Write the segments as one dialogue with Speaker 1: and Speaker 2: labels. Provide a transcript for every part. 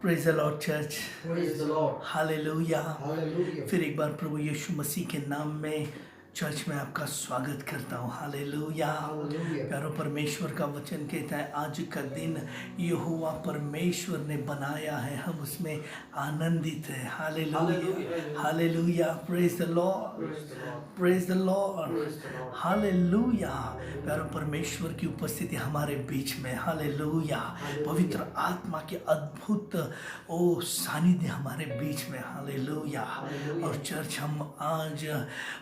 Speaker 1: Praise the Lord church,
Speaker 2: Praise the Lord.
Speaker 1: Hallelujah.
Speaker 2: Hallelujah.
Speaker 1: फिर एक बार प्रभु यीशु मसीह के नाम में चर्च में आपका स्वागत करता हूँ। हालेलुया।
Speaker 2: Hallelujah.
Speaker 1: प्यारो, परमेश्वर का वचन कहता है आज का दिन यहोवा परमेश्वर ने बनाया है, हम उसमें आनंदित है। Hallelujah,
Speaker 2: Hallelujah.
Speaker 1: Hallelujah. Praise the Lord,
Speaker 2: Praise the Lord.
Speaker 1: Praise the Lord,
Speaker 2: Praise the Lord.
Speaker 1: Hallelujah. प्यारो, परमेश्वर की उपस्थिति हमारे बीच में, हालेलुया। पवित्र आत्मा के अद्भुत ओ सानिध्य हमारे बीच में, हालेलुया। और चर्च, हम आज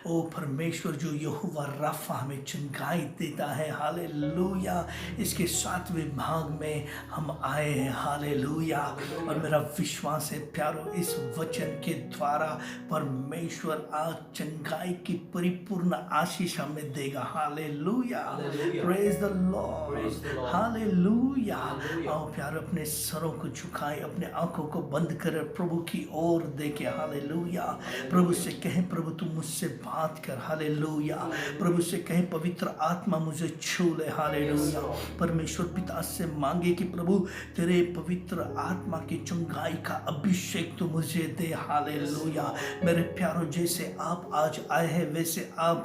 Speaker 1: ओ परमेश्वर जो यहोवा राफा हमें चंगाई देता है, हालेलुया, इसके 7वें भाग में हम आए हैं, हालेलुया। और मेरा विश्वास है प्यारो, इस वचन के द्वारा परमेश्वर आज चंगाई की परिपूर्ण आशीष हमें देगा, hallelujah. Praise the Lord,
Speaker 2: Praise the Lord.
Speaker 1: Hallelujah.
Speaker 2: Hallelujah.
Speaker 1: आओ प्यारो, अपने सरों को झुकाए, अपने आंखों को बंद कर प्रभु की ओर देखे, हालेलुया। प्रभु से कहें, प्रभु तू मुझसे बात कर, हालेलुया। प्रभु से कहें, पवित्र आत्मा मुझे छू ले, हालेलुया। परमेश्वर पिता से मांगे कि प्रभु तेरे पवित्र आत्मा की चंगाई का अभिषेक तू मुझे दे, हालेलुया। मेरे प्यारो, जैसे आप आज आए हैं वैसे आप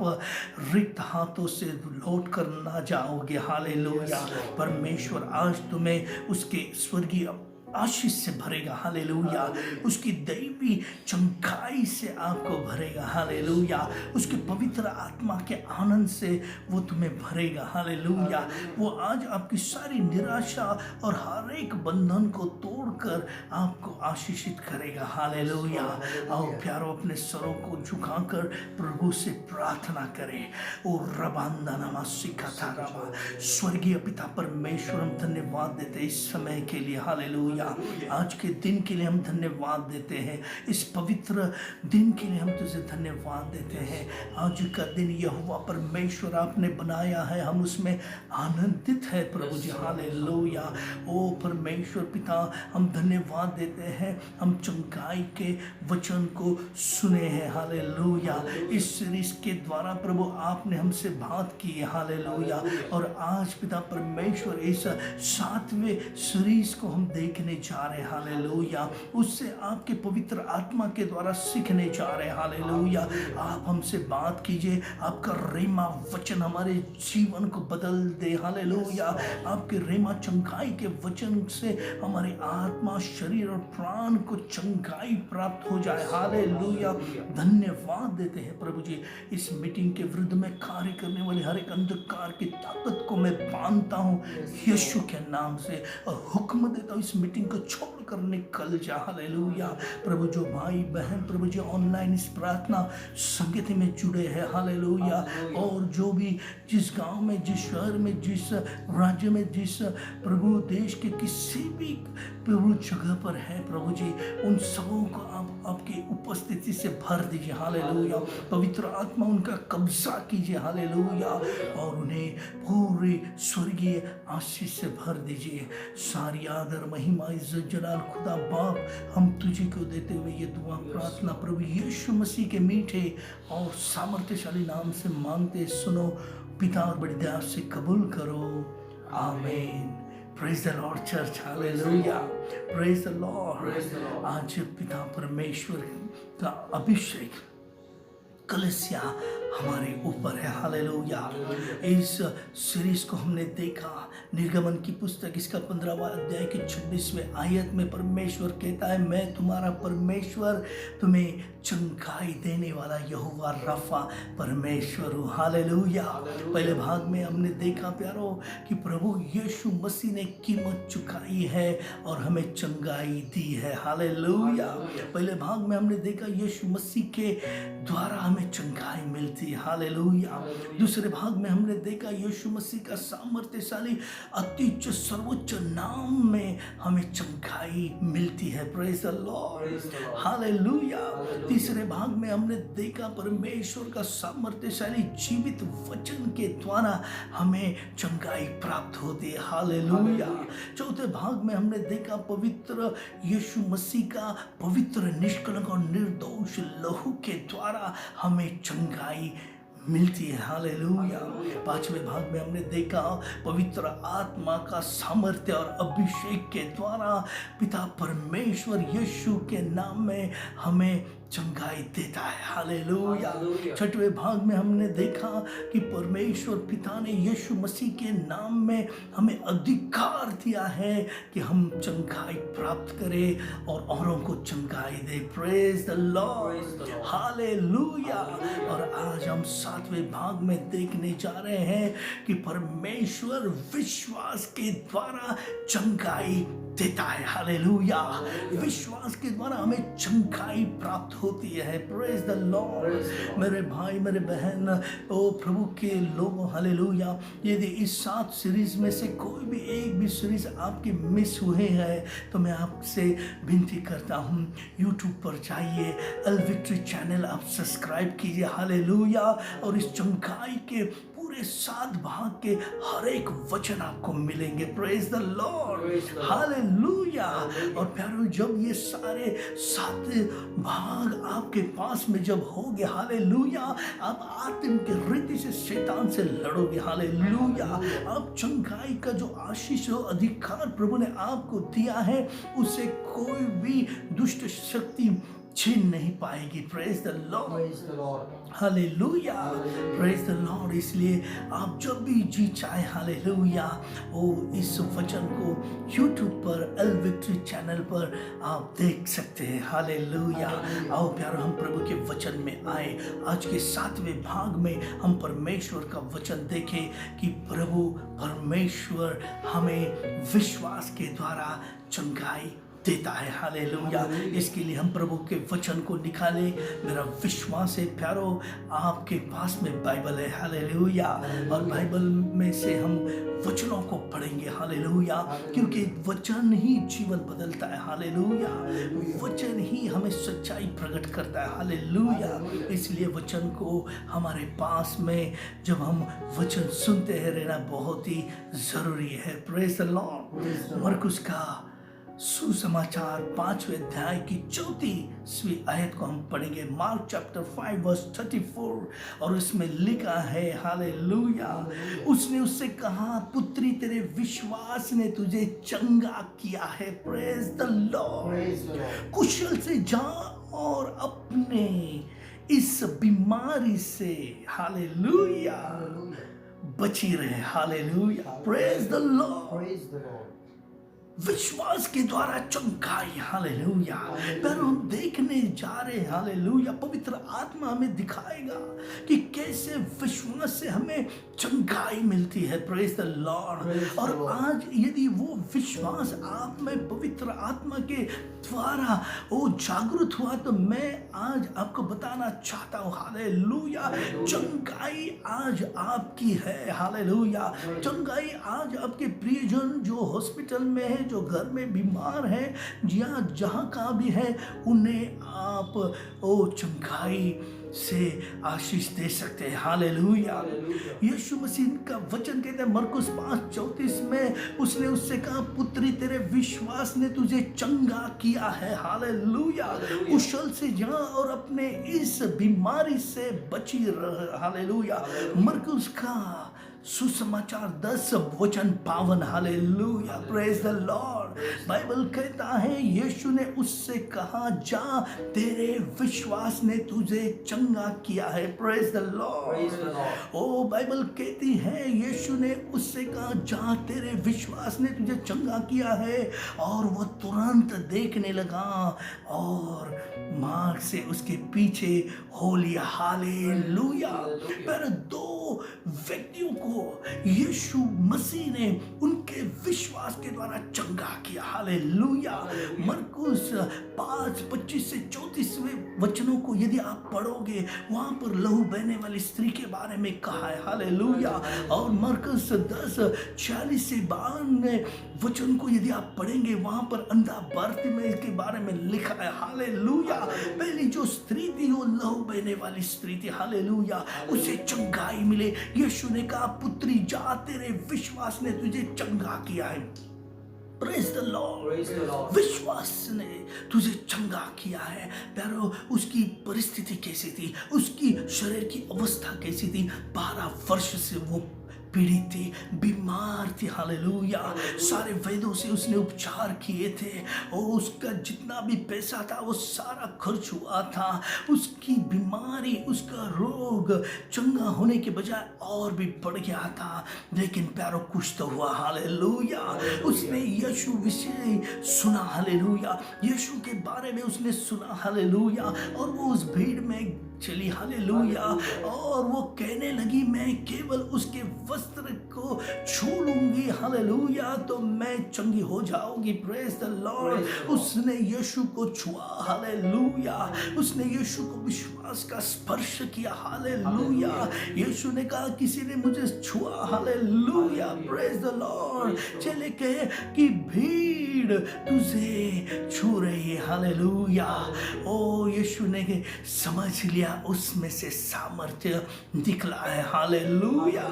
Speaker 1: रिक्त हाथों से लौट कर ना जाओगे, हालेलुया। परमेश्वर आज तुम्हें उसके स्वर्गीय आशीष से भरेगा, हालेलुया। उसकी दैवी चंगाई से आपको भरेगा, हालेलुया। उसके पवित्र आत्मा के आनंद से वो तुम्हें भरेगा, हालेलुया। वो आज आपकी सारी निराशा और हर एक बंधन को तोड़कर आपको आशीषित करेगा, हालेलुया। आओ प्यारो, अपने सरों को झुकाकर प्रभु से प्रार्थना करें। ओ रबांदा नामा सिखा था रबा। स्वर्गीय पिता परमेश्वर, हम धन्यवाद देते इस समय के लिए, हालेलुया। आज के दिन के लिए हम धन्यवाद देते हैं, इस पवित्र दिन के लिए हम तुझे धन्यवाद देते हैं। आज का दिन यहोवा परमेश्वर आपने बनाया है, हम उसमें आनंदित है प्रभु जी, हालेलुया। ओ परमेश्वर पिता, हम धन्यवाद देते हैं, हम चंगाई के वचन को सुने हैं, हालेलुया। इस सीरीज के द्वारा प्रभु आपने हमसे बात की है, हालेलुया। और आज पिता परमेश्वर इस 7वें सीरीज को हम देखने जा रहे हैं, हालेलुया। उससे आपके पवित्र आत्मा के द्वारा सीखने जा रहे हैं, हालेलुया। आप हमसे बात कीजिए, आपका रेमा वचन हमारे जीवन को बदल दे, हालेलुया। आपके रेमा चंगाई के वचन से हमारी आत्मा, शरीर और प्राण को चंगाई प्राप्त हो जाए, हालेलुया। धन्यवाद देते हैं प्रभु जी, इस मीटिंग के विरुद्ध में कार्य करने वाली हर एक अंधकार की ताकत को मैं बांधता हूँ यीशु के नाम से, और हुक्म देता हूँ इस मीटिंग को छोड़कर निकल जा, हालेलुया। प्रभु जो भाई बहन प्रभु जी ऑनलाइन इस प्रार्थना संगति में जुड़े हैं, हालेलुया। और जो भी जिस गांव में, जिस शहर में, जिस राज्य में, जिस प्रभु देश के किसी भी प्रभु जगह पर है प्रभु जी, उन सबों को आप आपकी उपस्थिति से भर दीजिए, हालेलुया। पवित्र आत्मा उनका कब्जा कीजिए, हालेलुया। और उन्हें पूरी स्वर्गीय आशीष से भर दीजिए। सारी आदर, महिमा, इज्जत, जलाल खुदा बाप हम तुझे को देते हुए ये दुआ प्रार्थना प्रभु यीशु मसीह के मीठे और सामर्थ्यशाली नाम से मांगते, सुनो पिता, और बड़ी दया से कबूल करो, आमीन। Praise the Lord church, hallelujah. Praise the Lord.
Speaker 2: Praise the Lord.
Speaker 1: आज पिता परमेश्वर का अभिषेक कलसिया हमारे ऊपर है, हालेलुया। इस सीरीज को हमने देखा, निर्गमन की पुस्तक इसका 15वां अध्याय के 26वें आयत में परमेश्वर कहता है, मैं तुम्हारा परमेश्वर, तुम्हें चंगाई देने वाला यहोवा राफा परमेश्वर हूँ, हालेलुया। पहले भाग में हमने देखा प्यारो कि प्रभु यीशु मसीह ने कीमत चुकाई है और हमें चंगाई दी है, हालेलुया। पहले भाग में हमने देखा यीशु मसीह के द्वारा हमें चंगाई मिलती है, हालेलुया। दूसरे भाग में हमने देखा यीशु मसीह का सामर्थ्यशाली अति सर्वोच्च नाम में हमें चंगाई मिलती है, प्रेज द लॉर्ड, हालेलुया। तीसरे भाग में हमने देखा परमेश्वर का सामर्थ्यशाली जीवित वचन के द्वारा हमें चंगाई प्राप्त होती है, हालेलुया। चौथे भाग में हमने देखा पवित्र यीशु मसीह का पवित्र, निष्कलंक और निर्दोष लहू के द्वारा हमें चंगाई मिलती है। हालेलुया। पांचवें भाग में हमने देखा पवित्र आत्मा का सामर्थ्य और अभिषेक के द्वारा पिता परमेश्वर यीशु के नाम में हमें चंगाई देता है। हालेलुया। छठवें भाग में हमने देखा कि परमेश्वर पिता ने यीशु मसीह के नाम में हमें अधिकार दिया है कि हम चंगाई प्राप्त करें और औरों को चंगाई दे। Praise the Lord. हालेलुया। और आज हम सातवें भाग में देखने जा रहे हैं कि परमेश्वर विश्वास के द्वारा चंगाई देता है। हालेलुया। विश्वास के द्वारा हमें चंगाई प्राप्त होती है। Praise the Lord. मेरे भाई मेरे बहन ओ प्रभु के लोगों, हालेलुया, यदि इस 7 सीरीज में से कोई भी एक भी सीरीज आपकी मिस हुए हैं तो मैं आपसे विनती करता हूँ, यूट्यूब पर जाइए, एल विक्ट्री चैनल आप सब्सक्राइब कीजिए। हालेलुया। और इस चंगाई के पूरे 7 भाग के हर एक वचन आपको मिलेंगे। Praise the Lord. हालेलुया। और प्यारो, जब ये सारे 7 भाग आपके पास में जब होंगे, हालेलुया, आप आत्म के रीति से शैतान से लड़ोगे। हालेलुया। आप चंगाई का जो आशीष और अधिकार प्रभु ने आपको दिया है उसे कोई भी दुष्ट शक्ति छीन नहीं पाएगी। Praise the Lord. Hallelujah. Praise the Lord. इसलिए आप जब भी जी चाहे, हालेलुया, वो इस वचन को यूट्यूब पर एल विक्ट्री चैनल पर आप देख सकते हैं। हालेलुया। आओ प्यारो, हम प्रभु के वचन में आए। आज के 7वें भाग में हम परमेश्वर का वचन देखें कि प्रभु परमेश्वर हमें विश्वास के द्वारा चंगाई देता है। हालेलुया। इसके लिए हम प्रभु के वचन को निकाले। मेरा विश्वास है प्यारो, आपके पास में बाइबल है। हालेलुया। और बाइबल में से हम वचनों को पढ़ेंगे। हालेलुया। क्योंकि वचन ही जीवन बदलता है। हालेलुया। वचन ही हमें सच्चाई प्रकट करता है। हालेलुया। इसलिए वचन को हमारे पास में जब हम वचन सुनते हैं रहना बहुत ही जरूरी है। Praise the Lord. मरकुस का सुसमाचार 5वें अध्याय की 34वीं आयत को हम पढ़ेंगे। Mark chapter 5 verse 34। और उसमें लिखा है, हालेलुया, उसने उससे कहा, पुत्री तेरे विश्वास ने तुझे चंगा किया है। Praise the Lord. कुशल से जा और अपने इस बीमारी से, हालेलुया, बची रहे। हालेलुया। Praise the Lord. विश्वास के द्वारा चंगाई। हालेलुया। पर हम देखने जा रहे हैं, हालेलुया, पवित्र आत्मा हमें दिखाएगा कि कैसे विश्वास से हमें चंगाई मिलती है। Praise the Lord. और आज यदि वो विश्वास आप में पवित्र आत्मा के द्वारा वो जागृत हुआ तो मैं आज आपको बताना चाहता हूँ, हालेलुया, चंगाई आज आपकी है। हालेलुया। चंगाई आज आपके प्रियजन जो हॉस्पिटल में है, जो घर में बीमार है, जहाँ का भी है, उन्हें आप ओ चंगाई से आशीष दे सकते हैं। हालेलुया। यीशु मसीह का वचन कहते हैं मरकुस 5:34 में, उसने उससे कहा, पुत्री तेरे विश्वास ने तुझे चंगा किया है। हालेलुया। कुशल से जा और अपने इस बीमारी से बची रह। हालेलुया। मरकुस का सुसमाचार 10 वचन 52। Hallelujah. Praise the Lord. Bible कहता है, यीशु ने उससे कहा, जा तेरे विश्वास ने तुझे चंगा किया है। Praise the Lord. ओ बाइबल कहती है, यीशु ने उससे कहा, जा तेरे विश्वास ने तुझे चंगा किया है। और वो तुरंत देखने लगा और मार्ग से उसके पीछे हो लिया। हालेलुया। पर 2 व्यक्तियों को यीशु मसीह ने उनके विश्वास के द्वारा चंगा किया। हालेलुया। मरकुस 5:25 से 34वें वचनों को यदि आप पढ़ोगे, वहां पर लहू बहने वाली स्त्री के बारे में कहा है। हालेलुया। और मरकुस 10:40 से 52 वचन को यदि आप पढ़ेंगे, वहां पर अंधा बारतिमेय के बारे में लिखा है। हालेलुया। पहली जो स्त्री थी वो लहू बहने वाली स्त्री थी। हालेलुया। उसे चंगाई मिले। यीशु ने कहा, पुत्री जा तेरे विश्वास ने तुझे चंगा किया है। Praise the
Speaker 2: Praise the
Speaker 1: Lord.
Speaker 2: Lord.
Speaker 1: विश्वास ने तुझे चंगा किया है प्यारो। उसकी परिस्थिति कैसी थी, उसकी शरीर की अवस्था कैसी थी, 12 वर्ष से वो पीड़ित थी, बीमार थी। हालेलुया। सारे वैद्यों से उसने उपचार किए थे और उसका जितना भी पैसा था वो सारा खर्च हुआ था। उसकी बीमारी, उसका रोग चंगा होने के बजाय और भी बढ़ गया था, लेकिन प्यारो कुछ तो हुआ। हालेलुया। उसने यीशु विषय सुना। हालेलुया। यीशु के बारे में उसने सुना। हालेलुया। और वो उस भीड़ में चली। हालेलुया। और वो कहने लगी मैं केवल उसके वस्त्र को छू लूंगी, हालेलुया, तो मैं चंगी हो जाऊंगी। Praise the Lord. उसने यीशु को छुआ। हालेलुया। उसने यीशु को विश्वास का स्पर्श किया। हालेलुया। यीशु ने कहा किसी ने मुझे छुआ। हालेलुया। Praise the Lord. चले कहे कि भीड़ तुझे छू रही है। हालेलुया। ओ यीशु ने समझ लिया उसमें से सामर्थ्य निकला है। हालेलुया।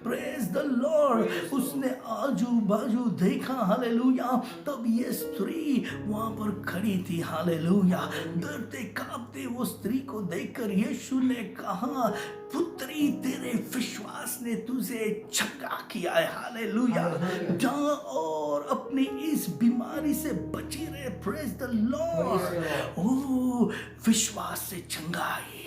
Speaker 1: Praise the Lord. उसने आजू बाजू देखा। हालेलुया। तब ये स्त्री वहां पर खड़ी थी। हालेलुया। डरते कांपते वो स्त्री को देखकर यीशु ने कहा पुत्री तेरे विश्वास ने तुझे चंगा किया है। हालेलुया। जा और अपनी इस बीमारी से बची रहे। Praise the Lord. ओ विश्वास से चंगाई।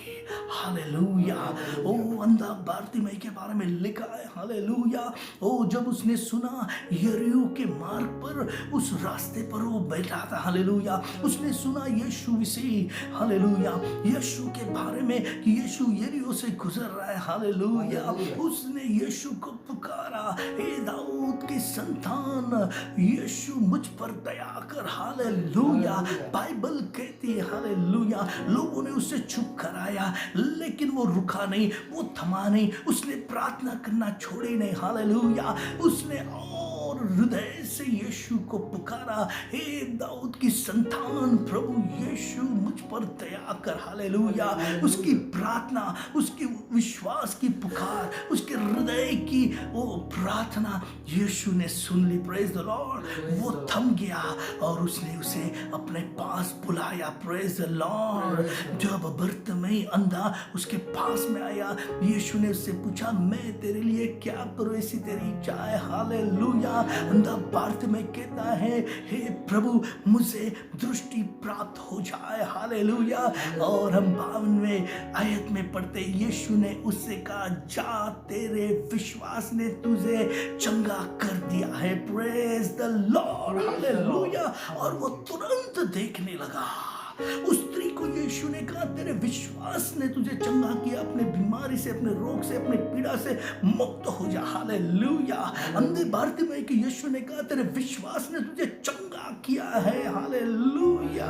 Speaker 1: हालेलुया। ओ अंधा बारतिमाई के बारे में लिखा है। हालेलुया। ओ जब उसने सुना यरीहो के मार्ग पर, उस रास्ते पर वो बैठा था। हालेलुया। उसने सुना यीशु विषय। हालेलुया। यीशु के बारे में कि यीशु यरीहो से गुजर रहा है। हालेलुया। उसने यीशु को पुकारा, हे दाऊद की संतान यीशु मुझ पर दया कर। हालेलुया। बाइबल कहती है हालेलुया, लोगों ने उसे चुप कराया लेकिन वो रुका नहीं, वो थमा नहीं, उसने प्रार्थना करना छोड़ी नहीं। हालेलुया। उसने और हृदय से यीशु को पुकारा, हे दाऊद की संतान प्रभु यीशु मुझ पर दया कर। हालेलुया। उसकी प्रार्थना, उसकी विश्वास की पुकार, उसके हृदय की वो प्रार्थना यीशु ने सुन ली। Praise the Lord. वो थम गया और उसने उसे अपने पास बुलाया। Praise the Lord. जब बर्तिमाई अंधा उसके पास में आया, यीशु ने उससे पूछा मैं तेरे लिए क्या करूं, ऐसी तेरी इच्छा है। हालेलुया। अंधा बारतिमाई कहता है हे प्रभु मुझे दृष्टि प्राप्त हो जाए। हालेलुया। और हम 52वें आयत में पढ़ते यीशु ने उससे कहा जा तेरे विश्वास ने तुझे चंगा कर दिया है। Praise the Lord. हालेलुया। और वो तुरंत देखने लगा। उस स्त्री को यीशु ने कहा तेरे विश्वास ने तुझे चंगा किया, अपने बीमारी से, अपने रोग से, अपने पीड़ा से मुक्त हो जा। हालेलुया। अंधे बारतिमाई के यीशु ने कहा तेरे विश्वास ने तुझे चंगा किया है। हालेलुया।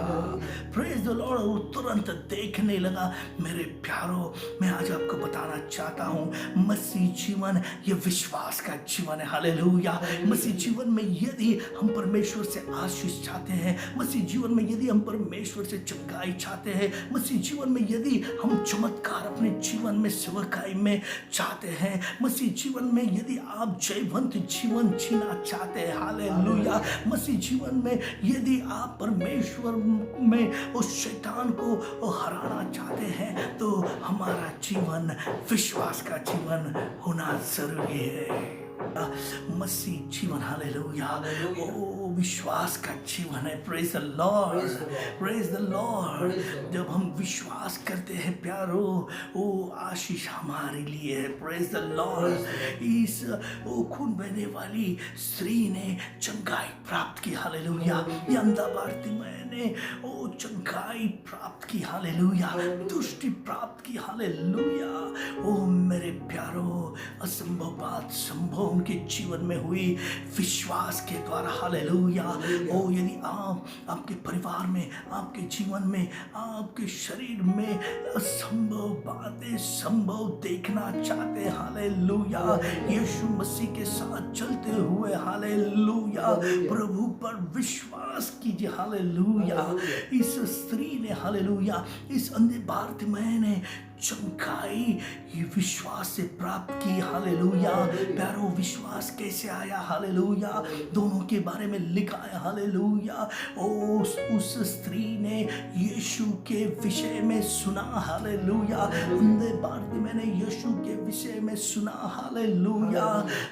Speaker 1: Praise the Lord. वो तुरंत देखने लगा। मेरे प्यारो, मैं आज आपको बताना चाहता हूं मसीह जीवन ये विश्वास का जीवन है। हालेलुया। मसीह जीवन में यदि हम परमेश्वर से आशीष चाहते हैं, मसीह जीवन में यदि हम परमेश्वर से चंगाई चाहते हैं, मसीह जीवन में यदि हम चमत्कार अपने जीवन में सेवकाई में चाहते हैं, मसीह जीवन में यदि आप जयवंत जीवन जीना चाहते हैं, हालेलुया, मसीह जीवन में यदि आप परमेश्वर में उस शैतान को हराना चाहते हैं, तो हमारा जीवन विश्वास का जीवन होना जरूरी है। मसीह जीवन, हालेलुया, ओ विश्वास का जीवन है। Praise the Lord. Praise the Lord. जब हम विश्वास करते हैं प्यारो, वो आशीष हमारे लिए है। Praise the Lord. इस वो खून बहने वाली स्त्री ने चंगाई प्राप्त की। हालेलुया। ये अंधा बारतिमाई ने वो चंगाई प्राप्त की। हालेलुया। दृष्टि प्राप्त की। हालेलुया। ओ मेरे प्यारो, असंभव बात संभव उनके जीवन में हुई विश्वास के द्वारा। हालेलुया। ओ यदि आप आपके परिवार में, आपके जीवन में, आपके शरीर में असंभव बातें संभव देखना चाहते हैं, हालेलुया, यीशु मसीह के साथ चलते हुए, हालेलुया, प्रभु पर विश्वास कीजिए। हालेलुया। इस स्त्री ने, हालेलुया, इस अंधे बारतिमाई ने चंगाई ये विश्वास से प्राप्त की। हालेलुया। प्यारो विश्वास कैसे आया? हालेलुया। दोनों के बारे में लिखा है। हालेलुया। उस स्त्री ने यीशु के विषय में सुना। हालेलुया। अंधे बारतिमै ने यीशु के विषय में सुना। हालेलुया।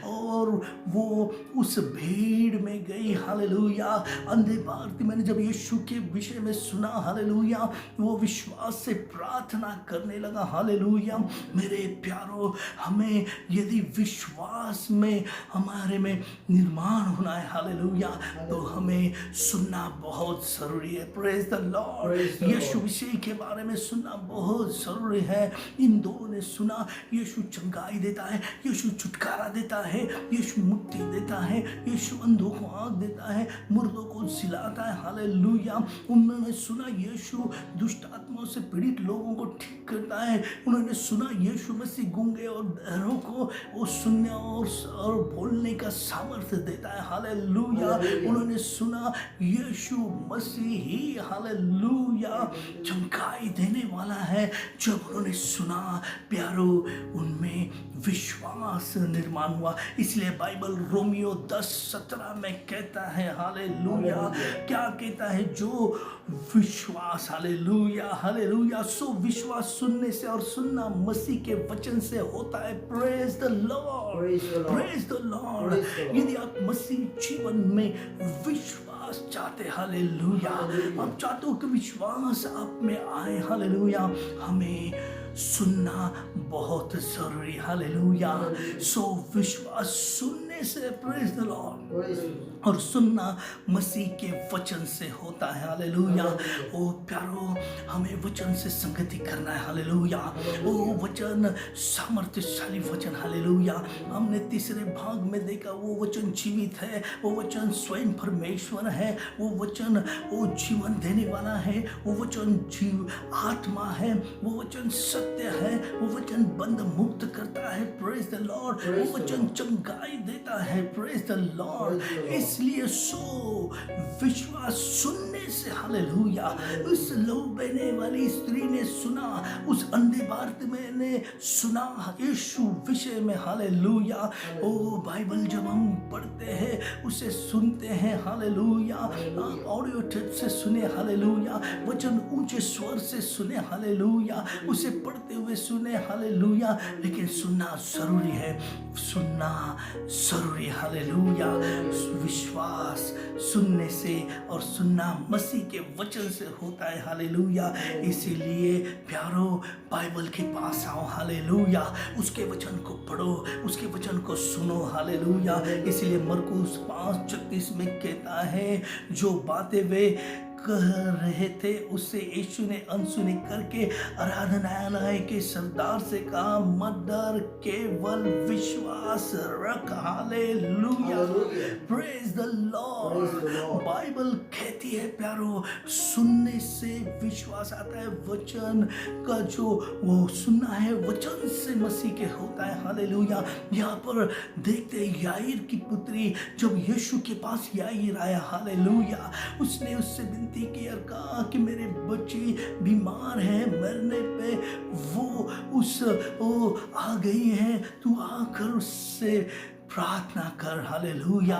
Speaker 1: और वो उस भीड़ में गई। हालेलुया। अंधे बारतिमै ने जब यीशु के विषय में सुना, हालेलुया, वो विश्वास से प्रार्थना करने लगा। हालेलुया। मेरे प्यारो, हमें यदि विश्वास में हमारे में निर्माण होना है, हालेलुया, तो हमें सुनना बहुत जरूरी है। Praise the Lord. यीशु विषय के बारे में सुनना बहुत जरूरी है। इन दोनों ने सुना। यीशु चंगाई देता है, यीशु छुटकारा देता है, यीशु मुक्ति देता है, यीशु अंधों को आँख देता है, मुर्दों को जिलाता है। हालेलुया। उन्होंने सुना यीशु दुष्ट आत्माओं से पीड़ित लोगों को ठीक करता है। उन्होंने सुना यीशु मसीह गूंगे और बहरों को वो सुनने और बोलने का सामर्थ्य देता है। हालेलुया। उन्होंने सुना यीशु मसीह ही, हालेलुया, चंगाई देने वाला है। जब उन्होंने सुना प्यारो, उनमें विश्वास निर्माण हुआ। इसलिए बाइबल रोमियो 10:17 में कहता है, हालेलुया, क्या कहता है? जो विश्वास, हालेलुया, हालेलुया, सो विश्वास सुनने से और सुनना मसीह के वचन से होता है। Praise the Lord, praise the Lord. यदि आप मसीह जीवन में विश्वास चाहते, हालेलुया, आप चाहते हो कि विश्वास आप में आए, हालेलुया, हमें सुनना बहुत जरूरी। हालेलुया। सो विश्वास सुनने से, प्रेज द लॉर्ड, और सुनना मसीह के वचन से होता है। हालेलुया। ओ प्यारो, हमें वचन से संगति करना है। हालेलुया। ओ वचन सामर्थ्यशाली वचन। हालेलुया। हमने तीसरे भाग में देखा, वो वचन जीवित है, वो वचन स्वयं परमेश्वर है, वो वचन वो जीवन देने वाला है, वो वचन जीव आत्मा है, वो वचन सत्य है, वो वचन बंद मुक्त करता है। Praise the Lord. वो वचन चंगाई देता है। Praise the Lord. इसलिए सो विश्वास सुनने से, हालेलुया, उस लहू बहने वाली स्त्री ने सुना, उस अंधे बारतिमै ने सुना यीशु विषय में। हालेलुया। ओ बाइबल जब हम पढ़ते हैं, उसे सुनते हैं, हालेलुया, ऑडियो टेप से सुने, हालेलुया, वचन ऊंचे स्वर से सुने, हालेलुया, उसे पढ़ते हुए सुने, हालेलुया, लेकिन सुनना जरूरी है, सुनना जरूरी है। हालेलुया। विश्वास सुनने से और सुनना मसीह के वचन से होता है। हालेलुया। इसीलिए प्यारो, बाइबल के पास आओ। हालेलुया। उसके वचन को पढ़ो, उसके वचन को सुनो। हालेलुया। इसलिए मरकुस 5:36 में कहता है, जो बातें वे कह रहे थे उससे यीशु ने अनसुनी करके आराधनालय के सरदार से कहा, मत डर, केवल विश्वास रख। Hallelujah. Praise the Lord. Bible कहती है प्यारो, सुनने से विश्वास आता है। वचन का जो वो सुनना है, वचन से मसीह के होता है। हालेलुया। यहाँ पर देखते हैं, याईर की पुत्री जब यीशु के पास याईर आया, हालेलुया, उसने उससे विनती की और कहा कि मेरे बच्चे बीमार हैं, मरने पे वो आ गई है, तू आकर उससे प्रार्थना कर। हालेलुया।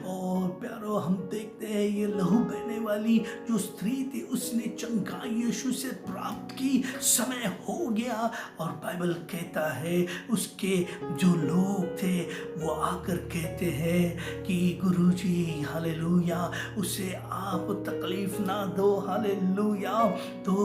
Speaker 1: और प्यारो, हम देखते हैं ये लहू बहने वाली जो स्त्री थी, उसने चंगाई यीशु से प्राप्त की। समय हो गया और बाइबल कहता है उसके जो लोग थे वो आकर कहते हैं कि गुरुजी, हालेलुया, उसे आप तकलीफ ना दो। हालेलुया। तो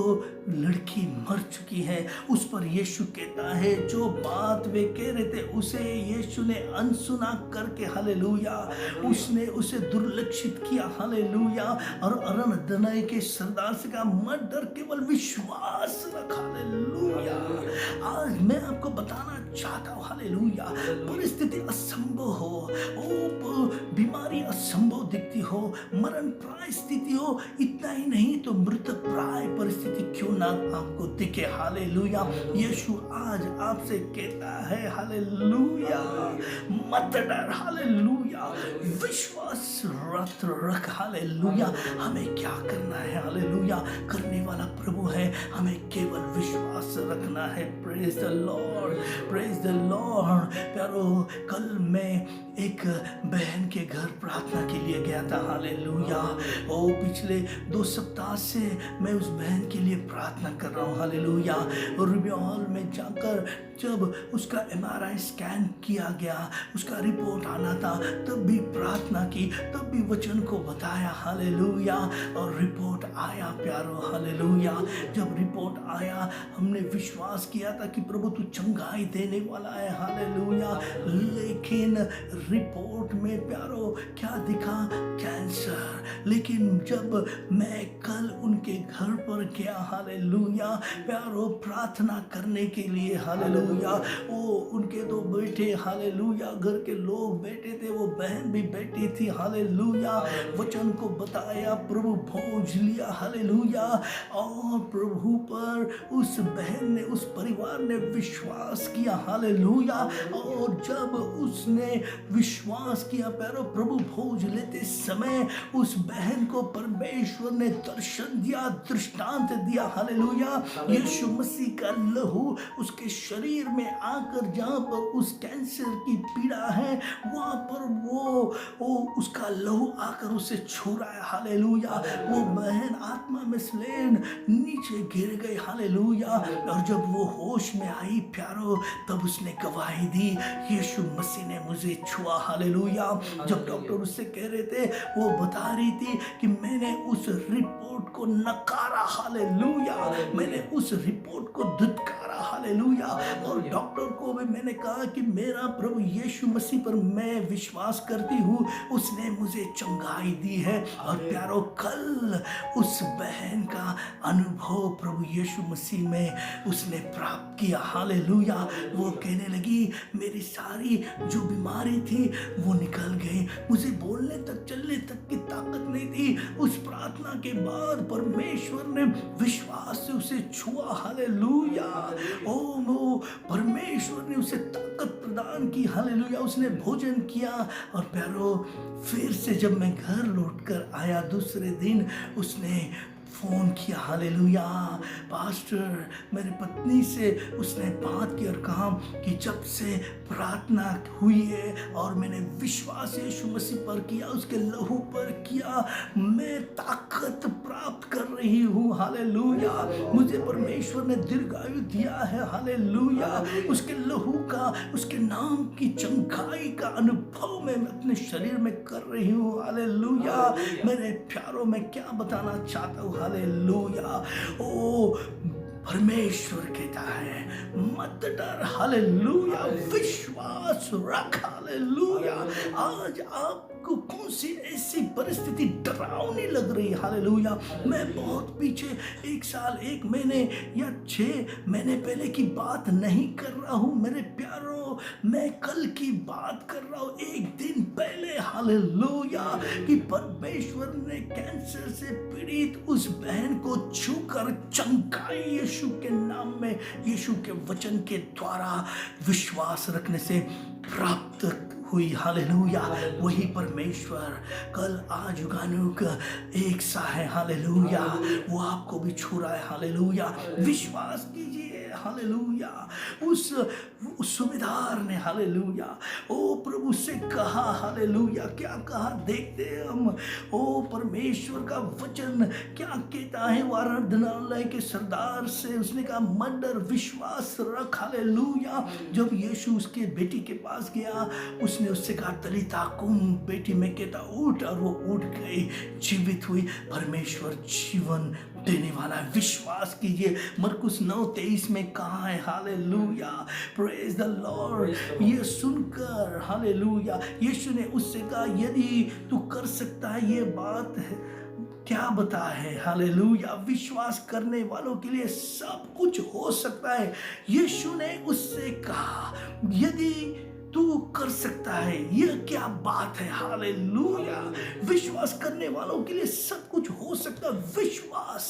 Speaker 1: लड़की मर चुकी है। उस पर यीशु कहता है, जो बात वे कह रहे थे उसे यीशु ने अनसुना करके, हालेलुया, उसने उसे दुर्लक्षित किया। हालेलुया। और अरनदनय के सरदार से कहा, मत डर, केवल विश्वास रख। हालेलुया। आज मैं आपको बताना चाहता हूँ, हालेलुया, परिस्थिति असंभव हो, बीमारी असंभव दिखती हो, मरण प्राय स्थिति हो, इतना ही नहीं तो मृतक प्राय परिस्थिति क्यों ना आपको दिखे। हालेलुया। यीशु आज आपसे कहता है, हालेलुया, मत डर, हालेलुया, विश्वास रख, हालेलुया। हमें क्या करना है, हालेलुया, करने वाला प्रभु है, हमें केवल विश्वास रखना है। Praise the Lord, praise the Lord. प्यारो, कल मैं एक बहन के घर प्रार्थना के लिए गया था, हालेलुया। ओ पिछले 2 सप्ताह से मैं उस बहन के लिए प्रार्थना कर रहा हूँ, हालेलुया। और रूबी हॉल में जाकर जब उसका MRI स्कैन किया गया, उसका रिपोर्ट आना था, तब भी प्रार्थना की, तब भी वचन को बताया, हालेलुया। और रिपोर्ट आया प्यारो, हालेलुया। जब रिपोर्ट आया, हमने विश्वास किया था कि प्रभु तू चंगाई देने वाला है, हालेलुया। लेकिन रिपोर्ट में प्यारो क्या दिखा, कैंसर। लेकिन जब मैं कल उनके घर पर गया, हालेलुया, प्यारो, प्रार्थना करने के लिए, हालेलुया, वो उनके 2 बेटे, हालेलुया, घर के लोग बैठे थे, वो बहन भी बैठी थी, हालेलुया। वचन को बताया, प्रभु भोज लिया, हालेलुया। और प्रभु पर उस बहन ने, उस परिवार ने विश्वास किया, हालेलुया। और जब उसने विश्वास किया प्यारो, प्रभु भोज लेते समय उस बहन को परमेश्वर ने दर्शन दिया, दृष्टांत दिया, हालेलुया। यीशु मसीह का लहू उसके शरीर में आकर जहां पर उस कैंसर की पीड़ा है, वहां पर वो उसका लहू आकर उसे छू रहा है, हालेलुया। वो बहन आत्मा में स्लेन नीचे गिर गई, हालेलुया। और जब वो होश में आई प्यारो, तब उसने गवाही दी, यीशु मसीह ने मुझे छुआ, हालेलुया। जब डॉक्टर उससे कह रहे थे, वो बता रही थी कि मैंने उस रिपोर्ट को नकारा, हालेलुया। मैंने उस रिपोर्ट को धिक्कारा, हालेलुया। और डॉक्टर को भी मैंने कहा कि मेरा प्रभु यीशु मसीह पर मैं विश्वास करती हूँ, उसने मुझे चंगाई दी है। और प्यारो, कल उस बहन का अनुभव प्रभु यीशु मसीह में उसने प्राप्त किया, हालेलुया। वो कहने लगी, मेरी सारी जो बीमारी थी वो निकल गई, मुझे बोलने तक, चलने तक की ताकत नहीं थी। उस प्रार्थना के बाद परमेश्वर ने विश्वास से उसे छुआ, हालेलुया। ओ परमेश्वर ने उसे ताकत प्रदान की, हालेलुया। उसने भोजन किया। और प्यारो, फिर से जब मैं घर लौटकर आया दूसरे दिन, उसने फ़ोन किया, हालेलुया। पास्टर, मेरी पत्नी से उसने बात की और कहा कि जब से प्रार्थना हुई है और मैंने विश्वास यीशु मसीह पर किया, उसके लहू पर किया, मैं ताकत प्राप्त कर रही हूँ, हालेलुया। मुझे परमेश्वर ने दीर्घायु दिया है, हालेलुया। उसके लहू का, उसके नाम की चंगाई का अनुभव मैं अपने शरीर में कर रही हूँ, हालेलुया। मेरे प्यारों में क्या बताना चाहता हूँ, हालेलुया। ओ परमेश्वर कहता है, मत डर, हालेलुया, विश्वास रख, हालेलुया। आज आपको कौन सी ऐसी परिस्थिति डरावनी लग रही है, हालेलुया। मैं बहुत पीछे 1 साल 1 महीने या 6 महीने पहले की बात नहीं कर रहा हूँ मेरे प्यारों, मैं कल की बात कर रहा हूँ, 1 दिन पहले, हालेलुया, कि परमेश्वर ने कैंसर से पीड़ित उस बहन को छूकर चंगाई यीशु के नाम में, यीशु के वचन के द्वारा विश्वास रखने से प्राप्त हुई, हालेलुया। वही परमेश्वर कल आज युगानुग एक सा है, हालेलुया। वो आपको भी छू रहा है, हालेलुया। विश्वास कीजिए, हालेलुया। उस सुबेदार ने, हालेलुया, ओ प्रभु से कहा, हालेलुया। क्या कहा देखते हैं हम। ओ परमेश्वर का वचन क्या कहता है। वो आराधनालय के सरदार से उसने कहा, मत डर, विश्वास रख, हालेलुया। जब यीशु उसके बेटी के पास गया, उसने उससे कहा, तलीता कुम, बेटी में कहता उठ, और वो उठ गई, जीवित हुई। परमेश्वर जीवन देने वाला है, विश्वास कीजिए। मरकुस 9:23 में कहा है, हालेलुया, प्रेज द लॉर्ड। ये सुनकर, हालेलुया, यीशु ने उससे कहा, यदि तू कर सकता है ये बात है, क्या बता है, हालेलुया। विश्वास करने वालों के लिए सब कुछ हो सकता है। यीशु ने उससे कहा, यदि तू कर सकता है, यह क्या बात है, हालेलुया। विश्वास करने वालों के लिए सब कुछ हो सकता है। विश्वास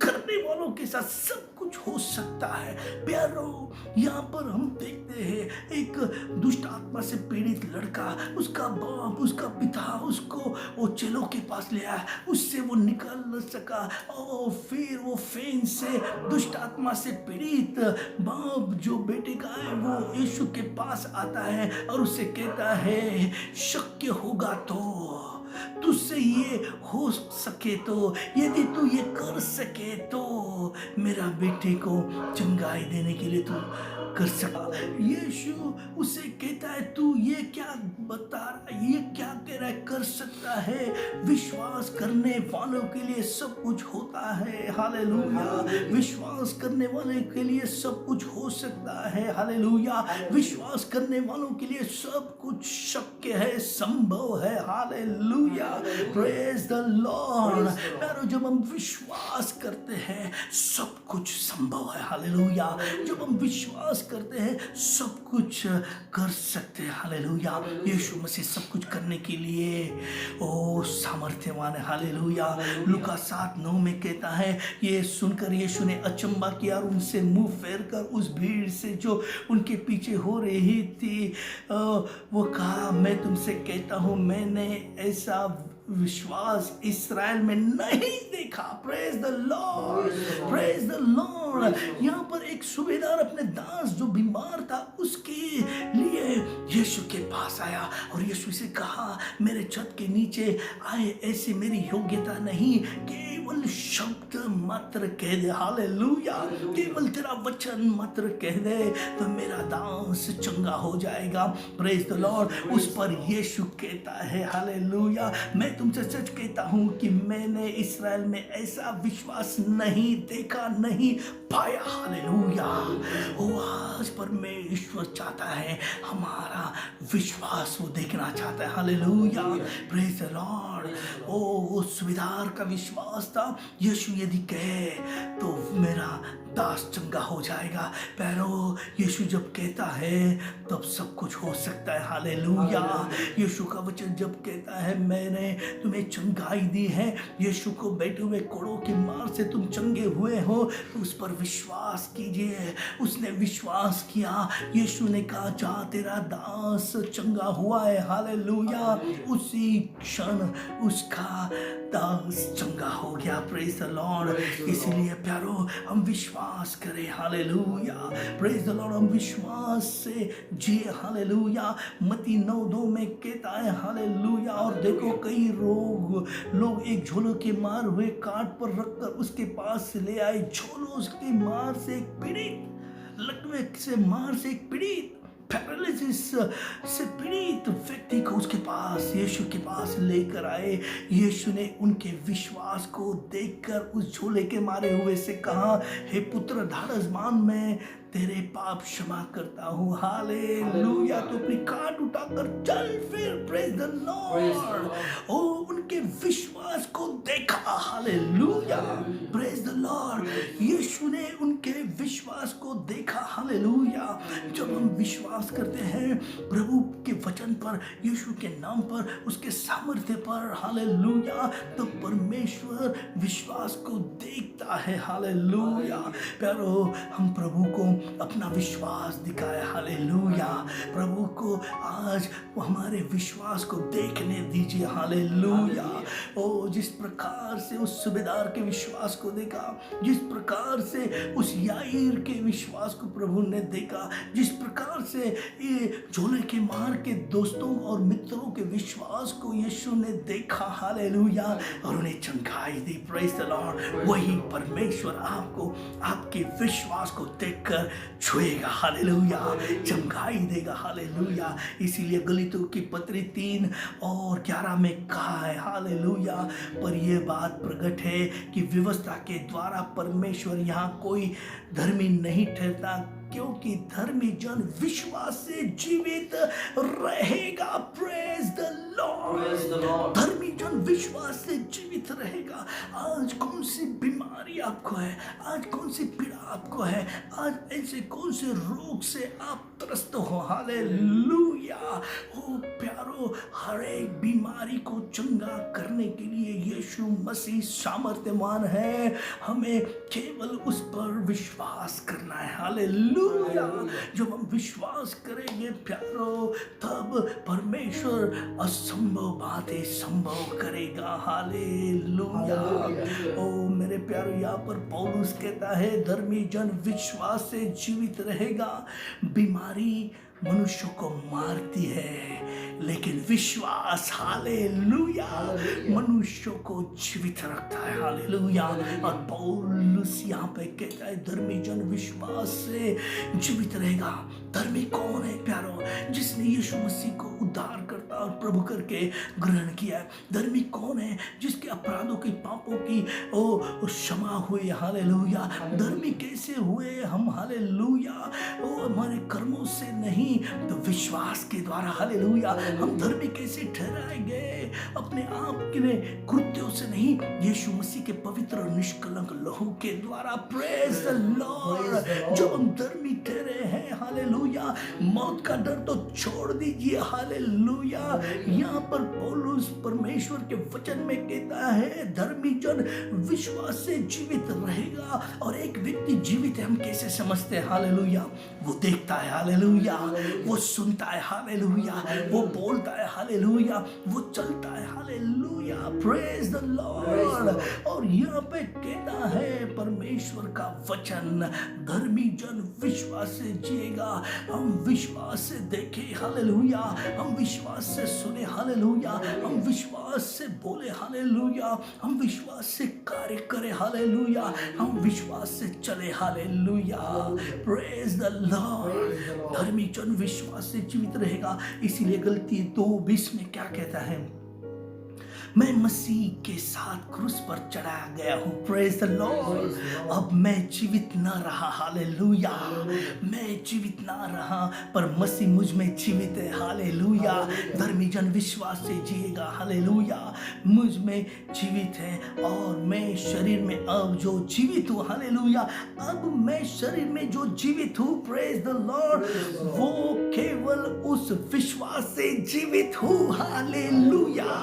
Speaker 1: करने वालों के साथ सब कुछ कुछ हो सकता है। प्यारो, यहाँ पर हम देखते हैं एक दुष्ट आत्मा से पीड़ित लड़का, उसका बाप, उसका पिता उसको वो चेलों के पास ले आया, उससे वो निकल न सका। और फिर वो फेन से दुष्ट आत्मा से पीड़ित बाप जो बेटे का है वो यीशु के पास आता है और उससे कहता है, शक्य होगा तो, तुझसे ये हो सके तो, यदि तू ये कर सके तो मेरा बेटे को चंगाई देने के लिए तू कर सका। यीशु उसे कहता है, तू ये क्या बता रहा है, ये क्या कह रहा है, कर सकता है। विश्वास करने वालों के लिए सब कुछ होता है। हालेलुया। विश्वास करने वाले के लिए सब कुछ हो सकता है। हालेलुया। विश्वास करने वालों के लिए सब कुछ शक्य है, संभव है। हालेलुया। Praise the Lord. प्यारो, जब हम विश्वास करते हैं सब कुछ संभव है। हालेलुया। जब हम विश्वास करते हैं सब कुछ कर सकते हैं। हालेलुया। यीशु मसीह सब कुछ करने के लिए ओ सामर्थ्यवान है। हालेलुया। लूका 7:9 में कहता है, ये सुनकर यीशु ने अचंबा किया और उनसे मुंह फेर कर उस भीड़ से जो उनके पीछे हो रही थी वो कहा, मैं तुमसे कहता हूं मैंने ऐसा विश्वास इस्राएल में नहीं देखा। Praise the Lord, praise the Lord. यहाँ पर एक सूबेदार अपने दास जो बीमार था उसके लिए यीशु के पास आया और यीशु से कहा, मेरे छत के नीचे आए, ऐसी मेरी योग्यता नहीं, केवल शब्द मात्र कह दे। हालेलुया। केवल तेरा वचन मात्र कह दे तो मेरा दास चंगा हो जाएगा। Praise the Lord. उस पर यीशु कहता है, हालेलुया, मैं तुमसे सच कहता हूं कि मैंने इस्राएल में ऐसा विश्वास नहीं देखा, नहीं पाया। हालेलुया। वो आज परमेश्वर चाहता है हमारा विश्वास, वो देखना चाहता है। हालेलुया। Praise the Lord. ओ सुबेदार का विश्वास था, यीशु यदि कहे तो मेरा दास चंगा हो जाएगा। पैरो, यीशु जब कहता है तब सब कुछ हो सकता है। हालेलुया। यीशु का वचन जब कहता है मैंने तुम्हें चंगाई दी है, यीशु को बैठे हुए कोड़ों की मार से तुम चंगे हुए हो, तो उस पर विश्वास कीजिए। उसने विश्वास किया। यीशु ने कहा, जा तेरा दास चंगा हुआ है। हालेलुया। उसी क्षण उसका दास चंगा हो गया। Praise the Lord. इसलिए प्यारो, हम विश्वास करें। हालेलुया। Praise the Lord. हम विश्वास से जिए। हालेलुया। मत्ती 9:2 में कहता है, हालेलुया, और देखो कई लोग एक झोलों के मार हुए काट पर रखकर उसके पास ले आए। झोलों की मार से एक पीड़ित, लकवे से मार से एक पीड़ित, पैरालिसिस से पीड़ित व्यक्ति को उसके पास, यीशु के पास लेकर आए। यीशु ने उनके विश्वास को देखकर उस झोले के मारे हुए से कहा, हे पुत्र ढाढ़स मान, मैं तेरे पाप क्षमा करता हूँ। हालेलुया। तो अपनी काट उठाकर चल फिर। Praise the Lord. ओ उनके विश्वास को देखा। Hallelujah. Praise the Lord. Yeshu ने उनके विश्वास को देखा। हालेलुया। जब हम विश्वास करते हैं प्रभु के वचन पर, यीशु के नाम पर, उसके सामर्थ्य पर, हालेलुया, तो परमेश्वर विश्वास को देखता है। हालेलुया। प्यारो, हम प्रभु को अपना विश्वास दिखाए। हालेलुया। प्रभु को आज हमारे विश्वास को देखने दीजिए। हालेलुया। ओ जिस प्रकार से उस सूबेदार के विश्वास को देखा, जिस प्रकार से उस याईर के विश्वास को प्रभु ने देखा, जिस प्रकार से ये झोले के मार के दोस्तों और मित्रों के विश्वास को यीशु ने देखा। हालेलुया। और उन्हें चंगाई दी। Praise the Lord. वही परमेश्वर आपको आपके विश्वास को देखकर छुएगा। हालेलुया। चंगाई देगा। हालेलुया। इसीलिए गलीतों की पत्री 3:11 में कहा है, हालेलुया, पर यह बात प्रकट है कि व्यवस्था के द्वारा परमेश्वर यहाँ कोई धर्मी नहीं ठहरता, क्योंकि धर्मी जन विश्वास से जीवित रहेगा। Praise the Lord. धर्मी जन विश्वास से जीवित रहेगा। आज कौन सी बीमारी आपको है, आज कौन सी पीड़ा आपको है, आज ऐसे कौन से रोग से आप त्रस्त हो। हालेलुया। ओ प्यारो, हर एक बीमारी को चंगा करने के लिए यीशु मसीह सामर्थ्यवान है। हमें केवल उस पर विश्वास करना है। हालेलुया। जब हम विश्वास करेंगे प्यारो, तब परमेश्वर असंभव बातें संभव करेगा। हालेलुया। ओ मेरे प्यारो, यहाँ पर पौलुस कहता है धर्मी जन विश्वास से जीवित रहेगा। बीमारी मनुष्य को मारती है, लेकिन विश्वास, हालेलुया, मनुष्य को जीवित रखता है। हालेलुया। और पौलुस यहाँ पे कहता है धर्मी जन विश्वास से जीवित रहेगा। धर्मी कौन है प्यारो? जिसने यीशु मसीह को उद्धार करता और प्रभु करके ग्रहण किया है। धर्मी कौन है? जिसके अपराधों की, पापों की ओ क्षमा हुई। हालेलुया। धर्मी कैसे हुए हम? हालेलुया। ओ हमारे कर्मों से नहीं, तो विश्वास के द्वारा। हालेलुया। हम धर्मी कैसे ठहराए गए? अपने आप के कृत्यों से नहीं, यीशु मसीह के पवित्र और निष्कलंक लहू के द्वारा। Praise the Lord. जब हम धर्मी ठहरे हैं, हालेलुया, मौत का डर तो छोड़ दीजिए। हालेलुया। यहाँ पर पौलुस परमेश्वर के वचन में कहता है धर्मी जन विश्वास से जीवित रहेगा। और एक व्यक्ति जीवित है हम कैसे समझते हैं? हालेलुया। वो देखता है, हालेलुया, वो सुनता है, हालेलुया, वो बोलता है, हालेलुया, वो चलता है, हालेलुया। Praise the Lord. और यहाँ पे कहता है परमेश्वर का वचन धर्मी जन विश्वास से जिएगा। हम विश्वास से देखें, हालेलुया, हम विश्वास से सुने, हालेलुया, हम विश्वास से बोले, हालेलुया, हम विश्वास से कार्य करें, हालेलुया, हम विश्वास से चले, हालेलुया। Praise the Lord. धर्मी जन विश्वास से जीवित रहेगा। इसीलिए गलती 2:20 में क्या कहता है? मैं मसीह के साथ क्रूस पर चढ़ाया गया हूँ। Praise the Lord. अब मैं जीवित न रहा, हालेलुया, मैं जीवित ना रहा, पर मसीह मुझ में जीवित है। हालेलुया। धर्मी जन विश्वास से जिएगा। हालेलुया। मुझ में जीवित है और मैं शरीर में अब जो जीवित हूँ, हालेलुया, अब मैं शरीर में जो जीवित हूँ, प्रेज द लॉर्ड, वो केवल उस विश्वास से जीवित हूँ। हालेलुया।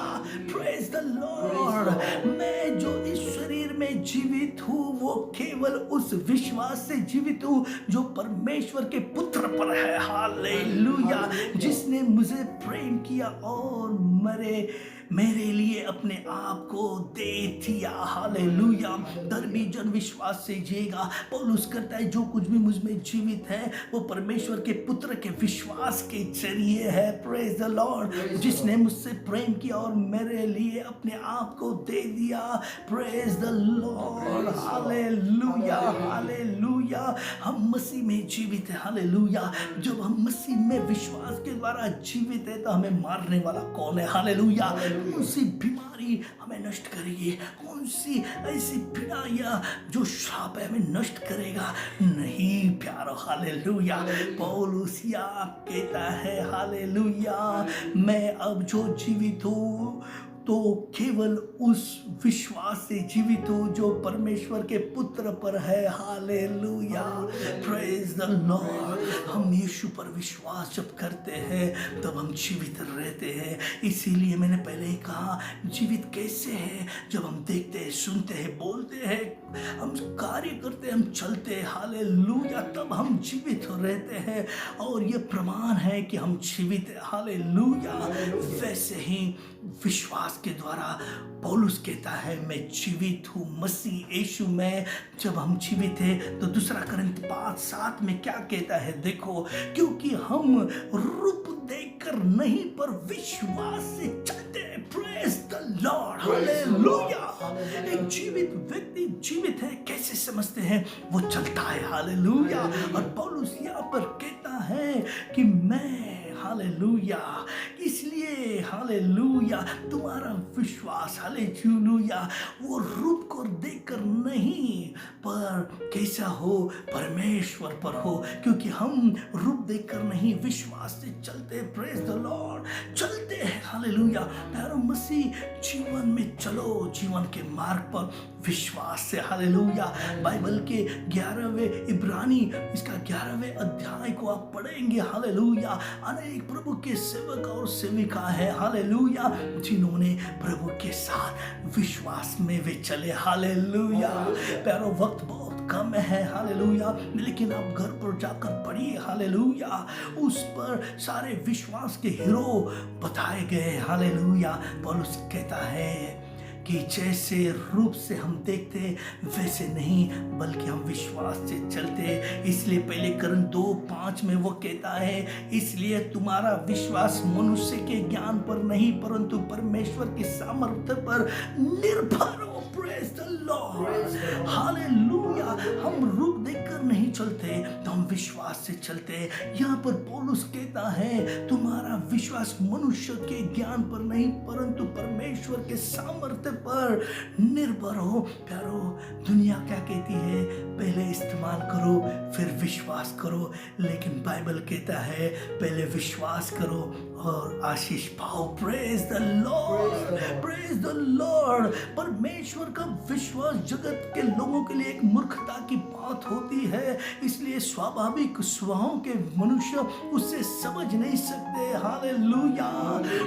Speaker 1: Praise the Lord. मैं जो इस शरीर में जीवित हूँ, वो केवल उस विश्वास से जीवित हूँ जो परमेश्वर के पुत्र पर है। हालेलुया। जिसने मुझे प्रेम किया और मेरे लिए अपने आप को दे दिया। हालेलुया। धर्मी जन विश्वास से जिएगा। पौलुस कहता है जो कुछ भी मुझ में जीवित है वो परमेश्वर के पुत्र के विश्वास के जरिए है। Praise the Lord. जिसने मुझसे प्रेम किया और मेरे लिए अपने आप को दे दिया। Praise the Lord. Hallelujah. Hallelujah. हम मसीह में जीवित है। हालेलुया। जब हम मसीह में विश्वास के द्वारा जीवित है तो हमें मारने वाला कौन है? हालेलुया। कौन सी बीमारी हमें नष्ट करेगी? कौन सी ऐसी पीड़ा या जो श्राप है हमें नष्ट करेगा? नहीं प्यारो। हालेलुया। पौलुस कहता है, हालेलुया, मैं अब जो जीवित हूँ तो केवल उस विश्वास से जीवित हूँ जो परमेश्वर के पुत्र पर है। हालेलुया। Praise the Lord. हम यीशु पर विश्वास जब करते हैं तब हम जीवित रहते हैं। इसीलिए मैंने पहले ही कहा, जीवित कैसे है? जब हम देखते हैं, सुनते हैं, बोलते हैं, हम कार्य करते हैं, हम चलते हैं, हालेलुया, तब हम जीवित रहते हैं। और ये प्रमाण है कि हम जीवित हैं। हालेलुया। वैसे ही विश्वास के द्वारा पौलुस कहता है मैं जीवित हूँ मसीह यीशु में। जब हम जीवित हैं तो 2 कोरिन्थ 5:7 में क्या कहता है? देखो, क्योंकि हम रूप देखकर नहीं पर विश्वास से चलते हैं। Praise the Lord. हालेलुया। एक जीवित व्यक्ति जीवित है कैसे समझते हैं? वो चलता है। हालेलुया। और पौलुस यहाँ पर कहता है कि मैं, हालेलुया, इसलिए हालेलुया तुम्हारा विश्वास, हालेलुया, वो रूप को देखकर नहीं पर कैसा हो, परमेश्वर पर हो, क्योंकि हम रूप देखकर नहीं विश्वास से चलते। प्रेज द लॉर्ड, चलते हैं। हालेलुया। प्यारो मसीह जीवन में चलो, जीवन के मार्ग पर विश्वास से। हालेलुया। बाइबल के 11वें इब्रानी इसका 11वें अध्याय को आप पढ़ेंगे। हालेलुया। अनेक प्रभु के सेवक और सेविका है, हालेलुया, जिन्होंने प्रभु के साथ विश्वास में वे चले। हालेलुया। प्यारो वक्त बहुत कम है, हालेलुया, लेकिन आप घर पर जाकर पढ़िए। हालेलुया। उस पर सारे विश्वास के हीरो बताए गए। हालेलुया। पौलुस कहता है कि जैसे रूप से हम देखते वैसे नहीं, बल्कि हम विश्वास से चलते। इसलिए पहले करन 2:5 में वो कहता है, इसलिए तुम्हारा विश्वास मनुष्य के ज्ञान पर नहीं परंतु परमेश्वर के सामर्थ्य पर निर्भर हो। Praise the Lord. हालेलुया। हम रूप देखकर नहीं चलते तो हम विश्वास से चलते। यहाँ पर पौलुस कहता है तुम्हारा विश्वास मनुष्य के ज्ञान पर नहीं परंतु परमेश्वर के सामर्थ्य पर निर्भर हो। प्यारो, दुनिया क्या कहती है, पहले इस्तेमाल करो फिर विश्वास करो, लेकिन बाइबल कहता है पहले विश्वास करो और आशीष पाओ। Praise the Lord, praise the Lord. परमेश्वर का विश्वास जगत के लोगों के लिए एक मूर्खता की बात होती है, इसलिए स्वाभाविक स्वभाव के मनुष्य उससे समझ नहीं सकते। हालेलुया।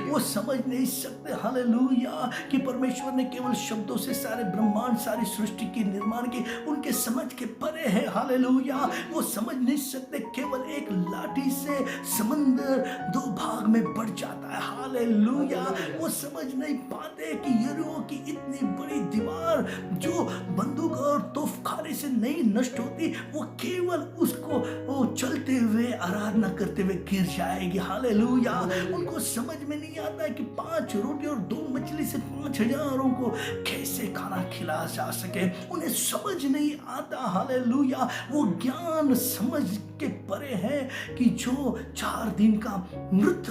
Speaker 1: वो समझ नहीं सकते, हालेलुया, कि परमेश्वर ने केवल शब्दों से सारे ब्रह्मांड, सारी सृष्टि की निर्माण की, उनके समझ के परे है। हालेलुया। वो समझ नहीं सकते केवल एक लाठी से समंदर 2 भाग में बढ़ जाता है। हालेलुया। वो समझ नहीं पाते कि यरीहो की इतनी बड़ी दीवार जो बंदूक और तोपखाने से नहीं नष्ट होती, वो केवल उसको वो चलते हुए आराधना करते हुए गिर जाएगी। हालेलुया। उनको समझ में नहीं आता है कि 5 रोटी और 2 मछली से 5,000 को कैसे खाना खिलाया जा सके। उन्हें समझ नहीं आता। हालेलुया। वो ज्ञान समझ के परे है कि जो 4 दिन का मृत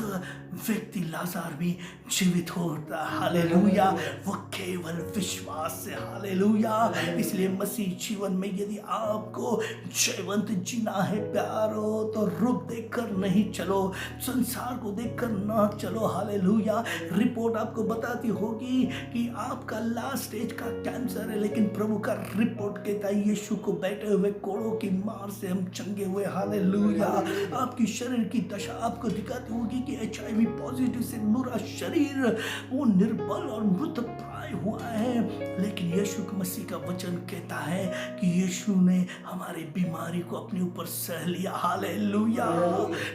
Speaker 1: व्यक्ति लाज़ार भी जीवित होता। हालेलुया। वो केवल विश्वास से। हालेलुया। इसलिए मसीह जीवन में यदि आपको जयवंत जीना है प्यारो, तो रूप देखकर नहीं चलो, संसार को देखकर ना चलो। हालेलुया। रिपोर्ट आपको बताती होगी कि आपका लास्ट स्टेज का कैंसर है, लेकिन प्रभु का रिपोर्ट कहता है यीशु को बैठे हुए कोड़ों की मार से हम चंगे हुए। हालेलुया। आपकी शरीर की दशा आपको दिखाती होगी कि HIV पॉजिटिव से पूरा शरीर वो निर्बल और मृत प्राय हुआ है, लेकिन यीशु मसीह का वचन कहता है कि यीशु ने हमारी बीमारी को अपने ऊपर सह लिया। Hallelujah.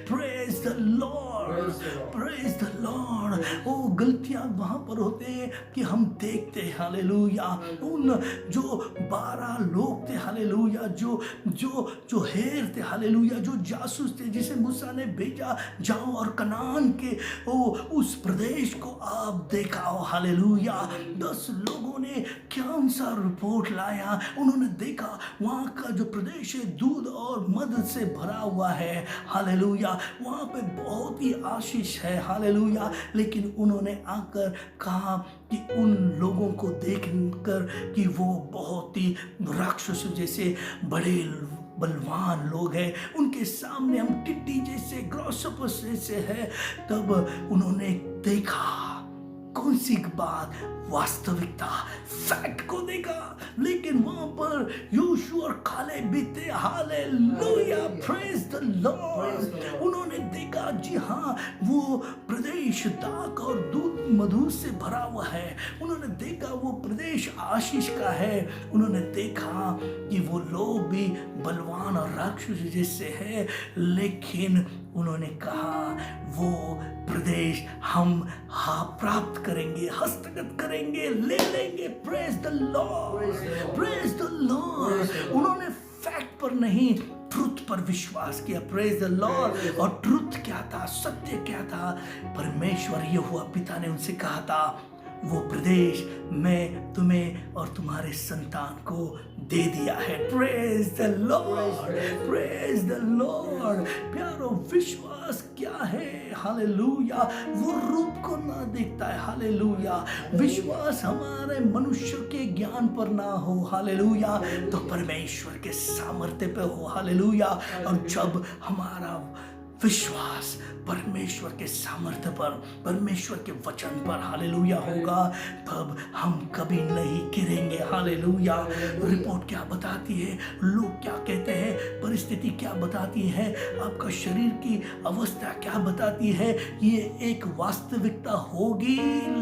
Speaker 1: Praise the Lord, praise the Lord. वो गलतियां वहां पर होते हैं कि हम देखते हैं। हालेलुया। उन जो 12 लोग थे, हालेलुया, जो हेर थे, हालेलुया, जो जासूस थे, जिसे मूसा ने भेजा, जाओ और कनान के उस प्रदेश को आप देखाओ। हालेलुया। 10 लोगों ने क्या सा रिपोर्ट लाया, उन्होंने देखा वहाँ का जो प्रदेश है दूध और मध से भरा हुआ है। हालेलुया। वहाँ पे बहुत ही आशीष है। हालेलुया। लेकिन उन्होंने आकर कहा कि उन लोगों को देखकर कि वो बहुत ही राक्षसों जैसे बड़े बलवान लोग हैं, उनके सामने हम टिड्डी जैसे, ग्रॉसहोपर्स जैसे हैं। तब उन्होंने देखा कौन सी बात, वास्तविकता, फैक्ट को देखा, लेकिन वहां पर यीशु और कालेब भी थे। हालेलुया। Praise the Lord. उन्होंने देखा, जी हाँ, वो प्रदेश दाख और दूध मधु से भरा हुआ है। उन्होंने देखा वो प्रदेश आशीष का है। उन्होंने देखा कि वो लोग भी बलवान और राक्षस जैसे हैं, लेकिन उन्होंने कहा वो प्रदेश हम प्राप्त करेंगे, हस्तगत करेंगे, ले लेंगे। Praise the Lord, praise the Lord. उन्होंने फैक्ट पर नहीं, ट्रुथ पर विश्वास किया। Praise the Lord. और ट्रुथ क्या था, सत्य क्या था? परमेश्वर यहोवा पिता ने उनसे कहा था वो प्रदेश मैं तुम्हें और तुम्हारे संतान को दे दिया है। Praise the Lord, praise the Lord. प्यारो विश्वास क्या है? हालेलुया। वो रूप को ना देखता है। हालेलुया। विश्वास हमारे मनुष्य के ज्ञान पर ना हो, हालेलुया, तो परमेश्वर के सामर्थ्य पे हो। हालेलुया। और जब हमारा विश्वास परमेश्वर के सामर्थ्य पर, परमेश्वर के वचन पर, हालेलुया, होगा, तब हम कभी नहीं गिरेंगे। हालेलुया। रिपोर्ट क्या बताती है, लोग क्या कहते हैं, परिस्थिति क्या बताती है, आपका शरीर की अवस्था क्या बताती है, ये एक वास्तविकता होगी,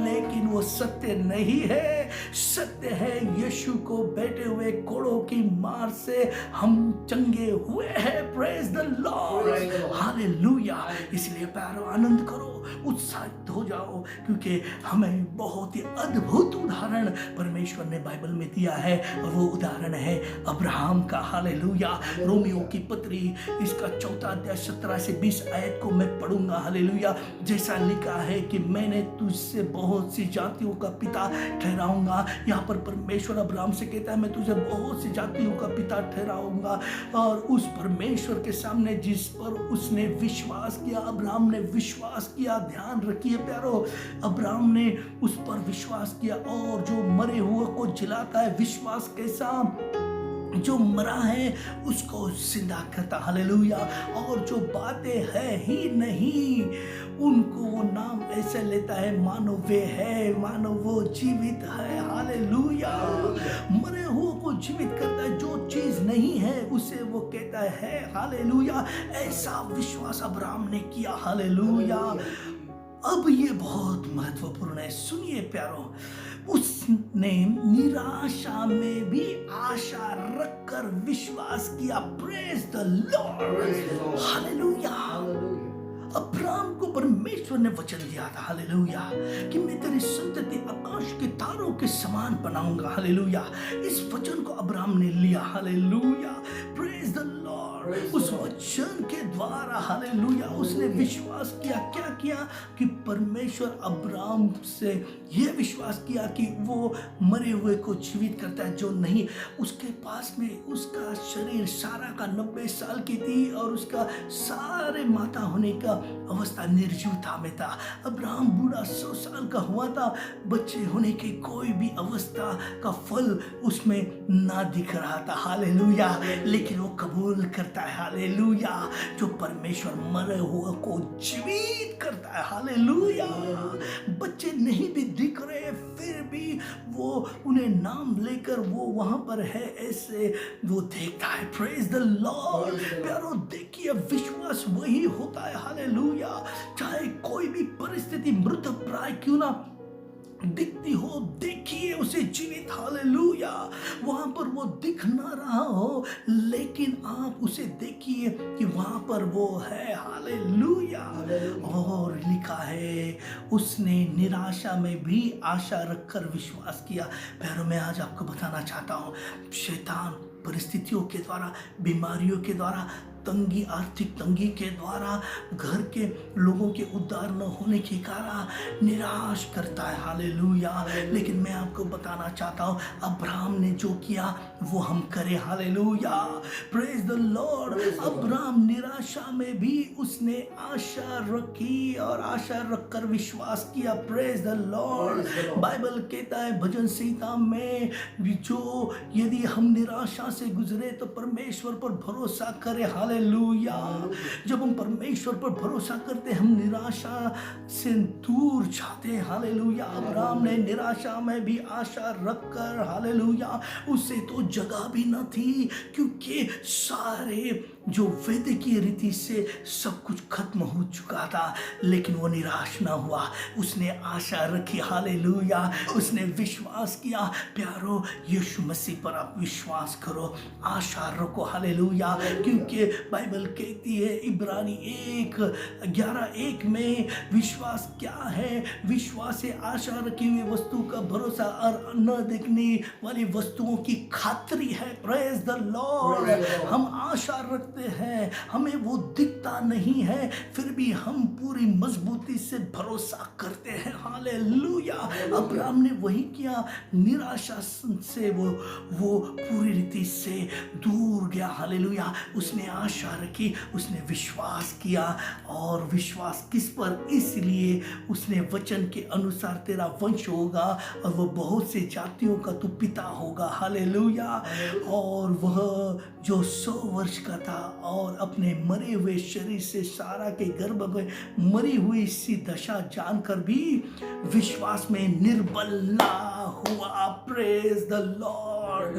Speaker 1: लेकिन वो सत्य नहीं है। सत्य है यीशु को बैठे हुए कोड़ों की मार से हम चंगे हुए हैं। Praise the Lord, hallelujah. इसलिए प्यारो आनंद करो, उत्साहित हो जाओ, क्योंकि हमें बहुत ही अद्भुत उदाहरण परमेश्वर ने बाइबल में दिया है, और वो उदाहरण है अब्राहम का। हालेलुया। रोमियो की पत्री इसका 4 अध्याय 17 से 20 आयत को मैं पढ़ूंगा। हालेलुया। जैसा लिखा है कि मैंने तुझसे बहुत सी जातियों का पिता ठहराऊंगा। यहाँ पर परमेश्वर अब्राहम से कहता है, मैं तुझे बहुत सी जातियों का पिता ठहराऊंगा। और उस परमेश्वर के सामने जिस पर उसने विश्वास किया, अब्राहम ने विश्वास किया। ध्यान रखिए प्यारो, अब्राहम ने उस पर विश्वास किया, और जो मरे हुए को जिलाता है, विश्वास कैसा, जो मरा है उसको जिंदा करता। हालेलुया। और जो बातें है ही नहीं, उनको वो नाम ऐसे लेता है मानो वे है, मानो वो जीवित है। हालेलुया। मरे हुए को जीवित करता है, जो चीज नहीं है उसे वो कहता है। हालेलुया। ऐसा विश्वास अब्राहम ने किया। हालेलुया। अब ये बहुत महत्वपूर्ण है, सुनिए प्यारो, उसने निराशा में भी आशा रखकर विश्वास किया। Praise the Lord, hallelujah. Abraham को परमेश्वर ने वचन दिया था, हालेलुया, कि मैं तेरी संतति आकाश के तारों के समान बनाऊंगा। हालेलुया। इस वचन को अब्राहम ने लिया। हालेलुया। Praise the Lord. उस वचन के द्वारा, हालेलुया, उसने विश्वास किया। क्या किया? कि परमेश्वर अब्राहम से यह विश्वास किया कि वो मरे हुए को जीवित करता है, जो नहीं। उसके पास में उसका शरीर सारा का 90 साल की थी, और उसका सारे माता होने का अवस्था निर्जीवता में था। अब्राहम बूढ़ा 100 साल का हुआ था, बच्चे होने की कोई भी अवस्था का फल उसमें ना दिख रहा था। हालेलुया। लेकिन वो कबूल करता है। हालेलुया। जो परमेश्वर मरे हुए को जीवित करता है। हालेलुया। बच्चे नहीं भी दिख रहे, फिर भी वो उन्हें नाम लेकर वो वहां पर है, ऐसे वो देखता है। Praise the Lord. प्यारो देखिए, विश्वास वही होता है। हालेलुया। चाहे कोई भी परिस्थिति मृत प्राय क्यों ना दिखती हो, देखिए उसे जीवित। हालेलुया। वहां पर वो दिख ना रहा हो, लेकिन आप उसे देखिए कि वहां पर वो है। हालेलुया। और लिखा है, उसने निराशा में भी आशा रखकर विश्वास किया। प्यारो, मैं आज आपको बताना चाहता हूँ, शैतान परिस्थितियों के द्वारा, बीमारियों के द्वारा, तंगी, आर्थिक तंगी के द्वारा, घर के लोगों के उद्धार न होने के कारण निराश करता है। हालेलुया। लेकिन मैं आपको बताना चाहता हूँ, अब्राहम ने जो किया वो हम करें। Hallelujah. Praise the Lord. Abraham निराशा में भी उसने आशा रखी, और आशा रखकर विश्वास किया। Praise the Lord. बाइबल कहता है भजन संहिता में, जो यदि हम निराशा से गुजरे तो परमेश्वर पर भरोसा करें। हालेलुया। जब हम परमेश्वर पर भरोसा करते, हम निराशा से दूर जाते हैं। हालेलुया। अब्राहम ने निराशा में भी आशा रखकर, हालेलुया, उसे तो जगह भी न थी, क्योंकि सारे जो वैदिकीय रीति से सब कुछ खत्म हो चुका था, लेकिन वो निराश ना हुआ। उसने आशा रखी। हालेलुया। उसने विश्वास किया। प्यारो, यीशु मसीह पर आप विश्वास करो, आशा रखो। हालेलुया। क्योंकि बाइबल कहती है इब्रानी 1:11 में, विश्वास क्या है? विश्वास से आशा रखी हुई वस्तु का भरोसा, और न देखने वाली वस्तुओं की खातरी है। Praise the Lord. हम आशा रखते करते हैं, हमें वो दिखता नहीं है, फिर भी हम पूरी मजबूती से भरोसा करते हैं। हालेलुया। अब्राहम ने वही किया, निराशा से वो पूरी रीति से दूर गया। हालेलुया। उसने आशा रखी, उसने विश्वास किया। और विश्वास किस पर? इसलिए उसने वचन के अनुसार तेरा वंश होगा और वो बहुत से जातियों का तू पिता होगा। हालेलुया। और वह जो 100 वर्ष का था और अपने मरे हुए शरीर से सारा के गर्भ में मरी हुई सी दशा जानकर भी विश्वास में निर्बल ना हुआ। Praise the Lord.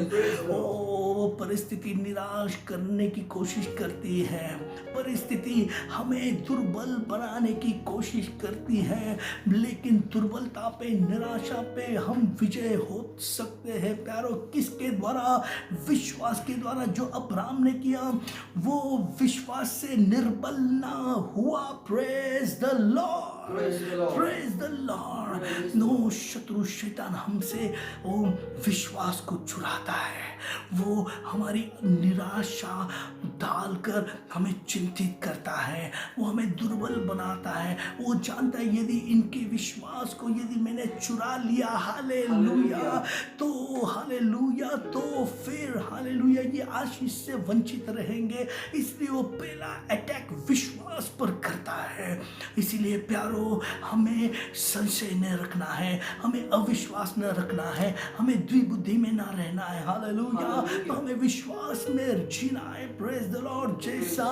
Speaker 1: ओ, परिस्थिति निराश करने की कोशिश करती है, परिस्थिति हमें दुर्बल बनाने की कोशिश करती है, लेकिन दुर्बलता पे, निराशा पे हम विजय हो सकते हैं प्यारो। किसके द्वारा? विश्वास के द्वारा। जो अब्राहम ने किया वो विश्वास से निर्बल ना हुआ। Praise the Lord. Praise the Lord. No, शत्रु शैतान हमसे वो विश्वास को चुराता है, वो हमारी निराशा डालकर हमें चिंतित करता है, वो हमें दुर्बल बनाता है। वो जानता है यदि इनके विश्वास को यदि मैंने चुरा लिया, हालेलुया, तो हालेलुया, तो फिर हालेलुया ये आशीष से वंचित रहेंगे। इसलिए वो पहला अटैक विश्वास पर करता है। इसीलिए प्यारो, हमें संशय न रखना है, हमें अविश्वास न रखना है, हमें द्विबुद्धि में ना रहना है। हालेलुया। तो हमें विश्वास में जीना है। Praise the Lord. जैसा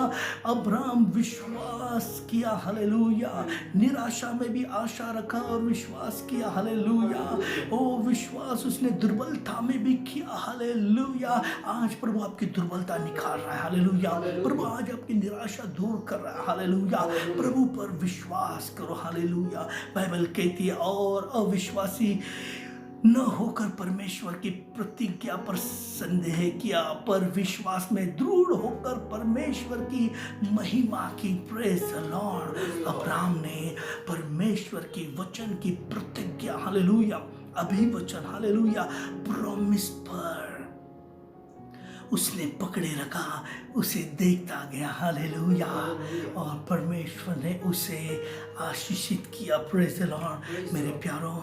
Speaker 1: अब्राहम विश्वास किया, हालेलुया, निराशा में भी आशा रखा और विश्वास किया। हालेलुया। ओ, विश्वास उसने दुर्बलता में भी किया। हालेलुया। आज प्रभु आपकी दुर्बलता निकाल रहा है। हालेलुया। प्रभु आज आपकी निराशा दूर कर रहा है। हालेलुया। प्रभु पर विश्वास करो। हालेलुया। बाइबल कहती है, और अविश्वासी न होकर परमेश्वर की प्रतिज्ञा पर संदेह किया, पर विश्वास में दृढ़ होकर परमेश्वर की महिमा की। Praise the Lord. अब्राहम ने परमेश्वर की वचन की प्रतिज्ञा, हालेलुया, अभिवचन, हालेलुया, प्रॉमिस पर उसने पकड़े रखा, उसे देखता गया। हालेलुया। और परमेश्वर ने उसे आशीषित किया। Praise the Lord. मेरे प्यारों,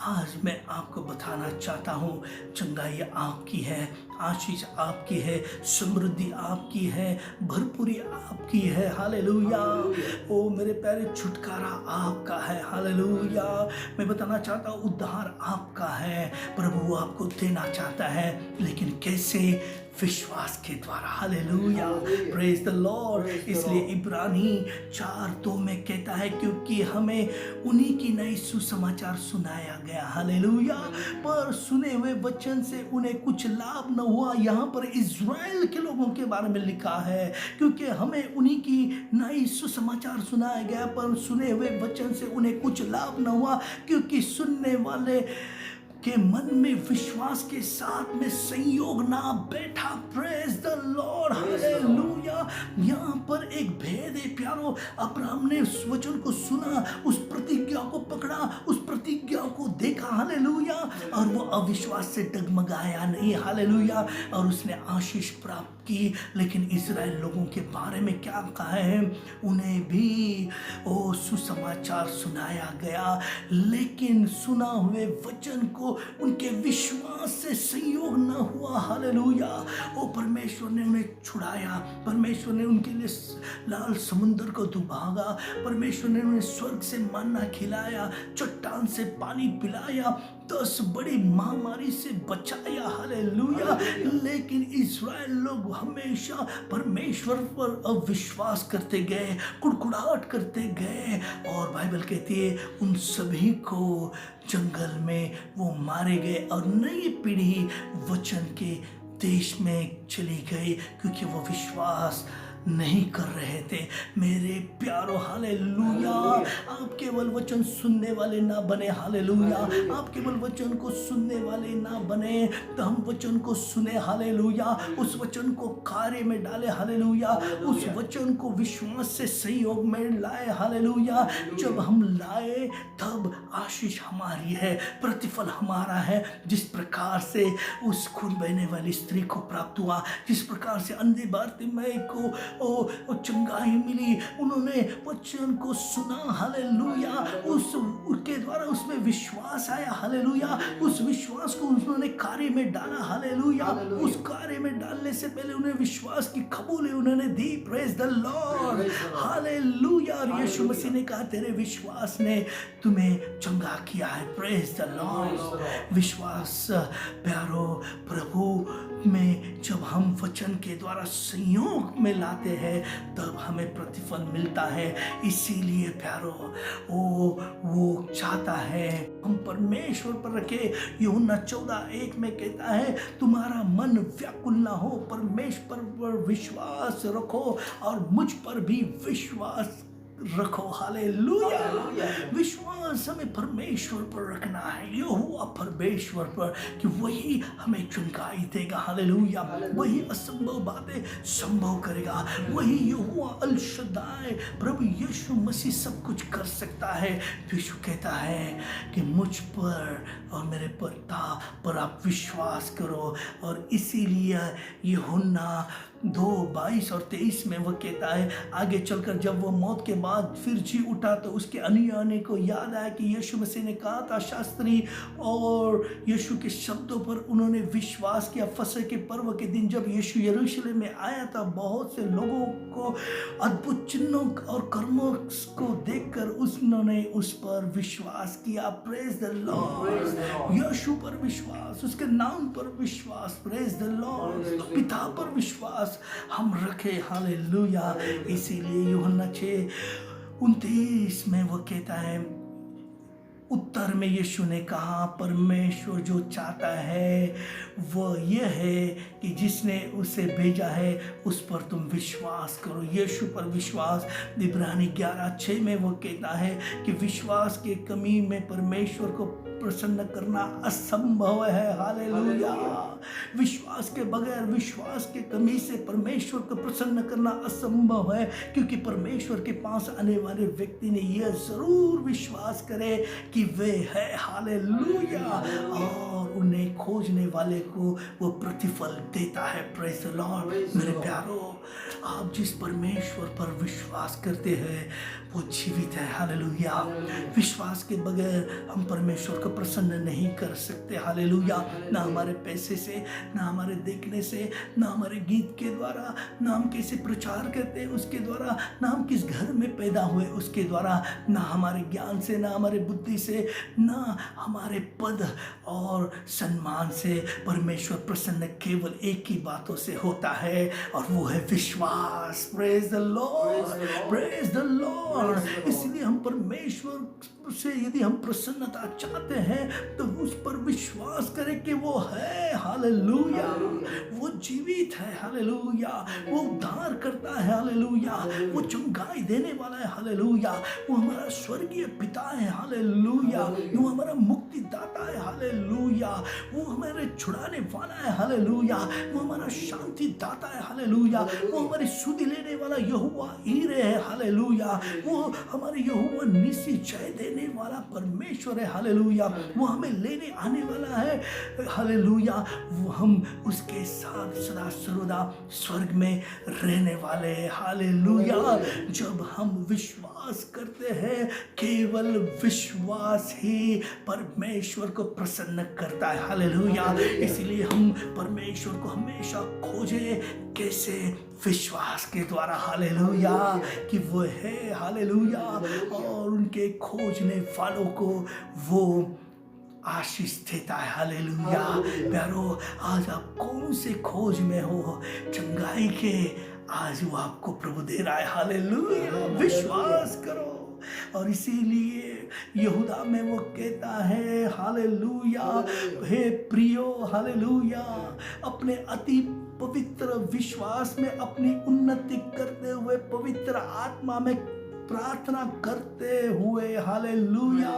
Speaker 1: आज मैं आपको बताना चाहता हूँ, चंगाई आपकी है, आशीष आपकी है, समृद्धि आपकी है, भरपूरी आपकी है। हालेलुया। ओ मेरे प्यारे, छुटकारा आपका है। हालेलुया। मैं बताना चाहता हूँ, उद्धार आपका है। प्रभु आपको देना चाहता है, लेकिन कैसे? विश्वास के द्वारा। हालेलुया। Praise the Lord. इसलिए इब्रानी 4:2 में कहता है, क्योंकि हमें उन्हीं की नई सुसमाचार सुनाया गया। हालेलुया। पर सुने हुए वचन से उन्हें कुछ लाभ न हुआ। यहाँ पर इज़राइल के लोगों के बारे में लिखा है, क्योंकि हमें उन्हीं की नई सुसमाचार सुनाया गया, पर सुने हुए वचन से उन्हें कुछ लाभ न हुआ, क्योंकि सुनने वाले के मन में विश्वास के साथ में संयोग ना बैठा। Praise the Lord. हालेलुया। यहाँ पर एक भेद है प्यारो। अब्राहम ने उस वचन को सुना, उस प्रतिज्ञा को पकड़ा, उस प्रतिज्ञा को देखा। हालेलुया। और वो अविश्वास से डगमगाया नहीं। हालेलुया। और उसने आशीष प्राप्त की। लेकिन इज़राइल लोगों के बारे में क्या कहा है? उन्हें भी ओ सुसमाचार सुनाया गया, लेकिन सुना हुए वचन को उनके विश्वास से संयोग न हुआ। हालेलुया। ओ परमेश्वर ने उन्हें छुड़ाया, परमेश्वर ने उनके लिए लाल समुद्र को दुभागा, परमेश्वर ने उन्हें स्वर्ग से मन्ना खिलाया, चट्टान से पानी पिलाया, 10 बड़ी महामारी से बचाया। हालेलुया। लेकिन इज़राइल लोग हमेशा परमेश्वर पर अविश्वास करते गए, कुड़कुड़ाहट करते गए, और बाइबल कहती है उन सभी को जंगल में वो मारे गए और नई पीढ़ी वचन के देश में चली गई, क्योंकि वो विश्वास नहीं कर रहे थे। मेरे प्यारो हालेलुया, आप केवल वचन सुनने वाले ना बने। हालेलुया, आप केवल वचन को सुनने वाले ना बने, तो हम वचन को सुने। हालेलुया, उस वचन को कार्य में डाले। हालेलुया, उस वचन को विश्वास से संयोग में लाए। हालेलुया, जब हम लाए तब आशीष हमारी है, प्रतिफल हमारा है। जिस प्रकार से उस खून बहने वाली स्त्री को प्राप्त हुआ, जिस प्रकार से अंधे बारतिमाई को चंगाई मिली, उन्होंने वचन को सुना। हालेलुया, उसके द्वारा उसमें विश्वास आया। हालेलुया, उस विश्वास को उन्होंने कार्य में डाला। हालेलुया, उस कार्य में डालने से पहले उन्हें विश्वास की खबूलें उन्होंने दी। Praise the Lord, hallelujah. और यीशु मसीह ने कहा, तेरे विश्वास ने तुम्हें चंगा किया है। Praise the Lord. विश्वास प्यारो प्रभु में जब हम वचन के द्वारा संयोग में लाते हैं तब हमें प्रतिफल मिलता है। इसीलिए प्यारो वो चाहता है हम परमेश्वर पर रखे। यूहन्ना 14:1 में कहता है, तुम्हारा मन व्याकुल ना हो, परमेश्वर पर विश्वास रखो और मुझ पर भी विश्वास रखो। हालेलुया, विश्वास हमें परमेश्वर पर रखना है, यहोवा परमेश्वर पर, कि वही हमें चंगाई देगा। हालेलुया, वही असंभव बातें संभव करेगा। वही यहोवा अल शद्दाई प्रभु यीशु मसीह सब कुछ कर सकता है। यीशु कहता है कि मुझ पर और मेरे पिता पर आप विश्वास करो। और इसीलिए यूहन्ना 2:22-23 में वह कहता है, आगे चलकर जब वो मौत के बाद फिर जी उठा तो उसके अनुयायियों को याद आया कि यीशु मसीह ने कहा था, शास्त्री और यीशु के शब्दों पर उन्होंने विश्वास किया। फसह के पर्व के दिन जब यीशु यरूशलेम में आया था, बहुत से लोगों को अद्भुत चिन्हों और कर्मों को देखकर उन्होंने उस पर विश्वास किया। Praise the Lord. यीशु पर विश्वास, उसके नाम पर विश्वास, प्रेज द लॉर्ड, पिता पर विश्वास हम रखे। हालेलुया, इसीलिए यूहन्ना 6:29 में वो कहता है, उत्तर में यीशु ने कहा, परमेश्वर जो चाहता है वह यह है कि जिसने उसे भेजा है उस पर तुम विश्वास करो। यीशु पर विश्वास। इब्रानी 11:6 में वो कहता है कि विश्वास की कमी में परमेश्वर को प्रसन्न करना असंभव है। हालेलुया, विश्वास के बगैर, विश्वास के कमी से परमेश्वर को प्रसन्न करना असंभव है, क्योंकि परमेश्वर के पास आने वाले व्यक्ति ने यह जरूर विश्वास करे कि वे है। हालेलुया, और उन्हें खोजने वाले को वो प्रतिफल देता है। Praise the Lord. मेरे प्यारो, आप जिस परमेश्वर पर विश्वास करते हैं वो जीवित है। हालेलुया, विश्वास के बगैर हम परमेश्वर को प्रसन्न नहीं कर सकते। हालेलुया, ना हमारे पैसे से, ना हमारे देखने से, ना हमारे गीत के द्वारा, ना हम कैसे प्रचार करते हैं उसके द्वारा, ना हम किस घर में पैदा हुए उसके द्वारा, ना हमारे ज्ञान से, ना हमारे बुद्धि से, ना हमारे पद और सम्मान से। परमेश्वर प्रसन्न केवल एक ही बातों से होता है और वो है विश्वास। Praise the Lord, praise the Lord. इसलिए हम परमेश्वर से यदि हम प्रसन्नता चाहते हैं तो उस पर विश्वास करें कि वो है। हालेलुया, वो जीवित है। हालेलुया, वो उद्धार करता है। हालेलुया, वो चंगाई देने वाला है। हालेलुया, वो हमारा स्वर्गीय पिता है। हालेलुया, वो हमारा मुक्तिदाता है। हालेलुया, वो हमारे छुड़ाने वाला है। हालेलुया, वो हमारा शांति दाता है। हालेलुया, वो हमारी सुधि लेने वाला यहोवा ईरे है। हालेलुया, वो हमारे यहोवा निसी जय देने वाला परमेश्वर है। हालेलुया, वो हमें लेने आने वाला है। हालेलुया, वो हम उसके साथ सदा सर्वदा स्वर्ग में रहने वाले हैं। हालेलुया, जब हम विश्वास करते हैं, केवल विश्वास ही परमेश्वर को प्रसन्न करता है। हालेलुया, इसलिए हम परमेश्वर को हमेशा खोजें। कैसे? विश्वास के द्वारा। हालेलुया, कि वो है। हालेलुया, और उनके खोजने वालों को वो आशीष देता है। हालेलुया। प्यारो, आज आप कौन से खोज में हो? चंगाई के आज वो आपको प्रभु दे रहा है। हालेलुया, विश्वास करो। और इसीलिए यहूदा में वो कहता है हालेलुया, हे प्रियो हालेलुया, अपने अति पवित्र विश्वास में अपनी उन्नति करते हुए पवित्र आत्मा में प्रार्थना करते हुए हालेलुया।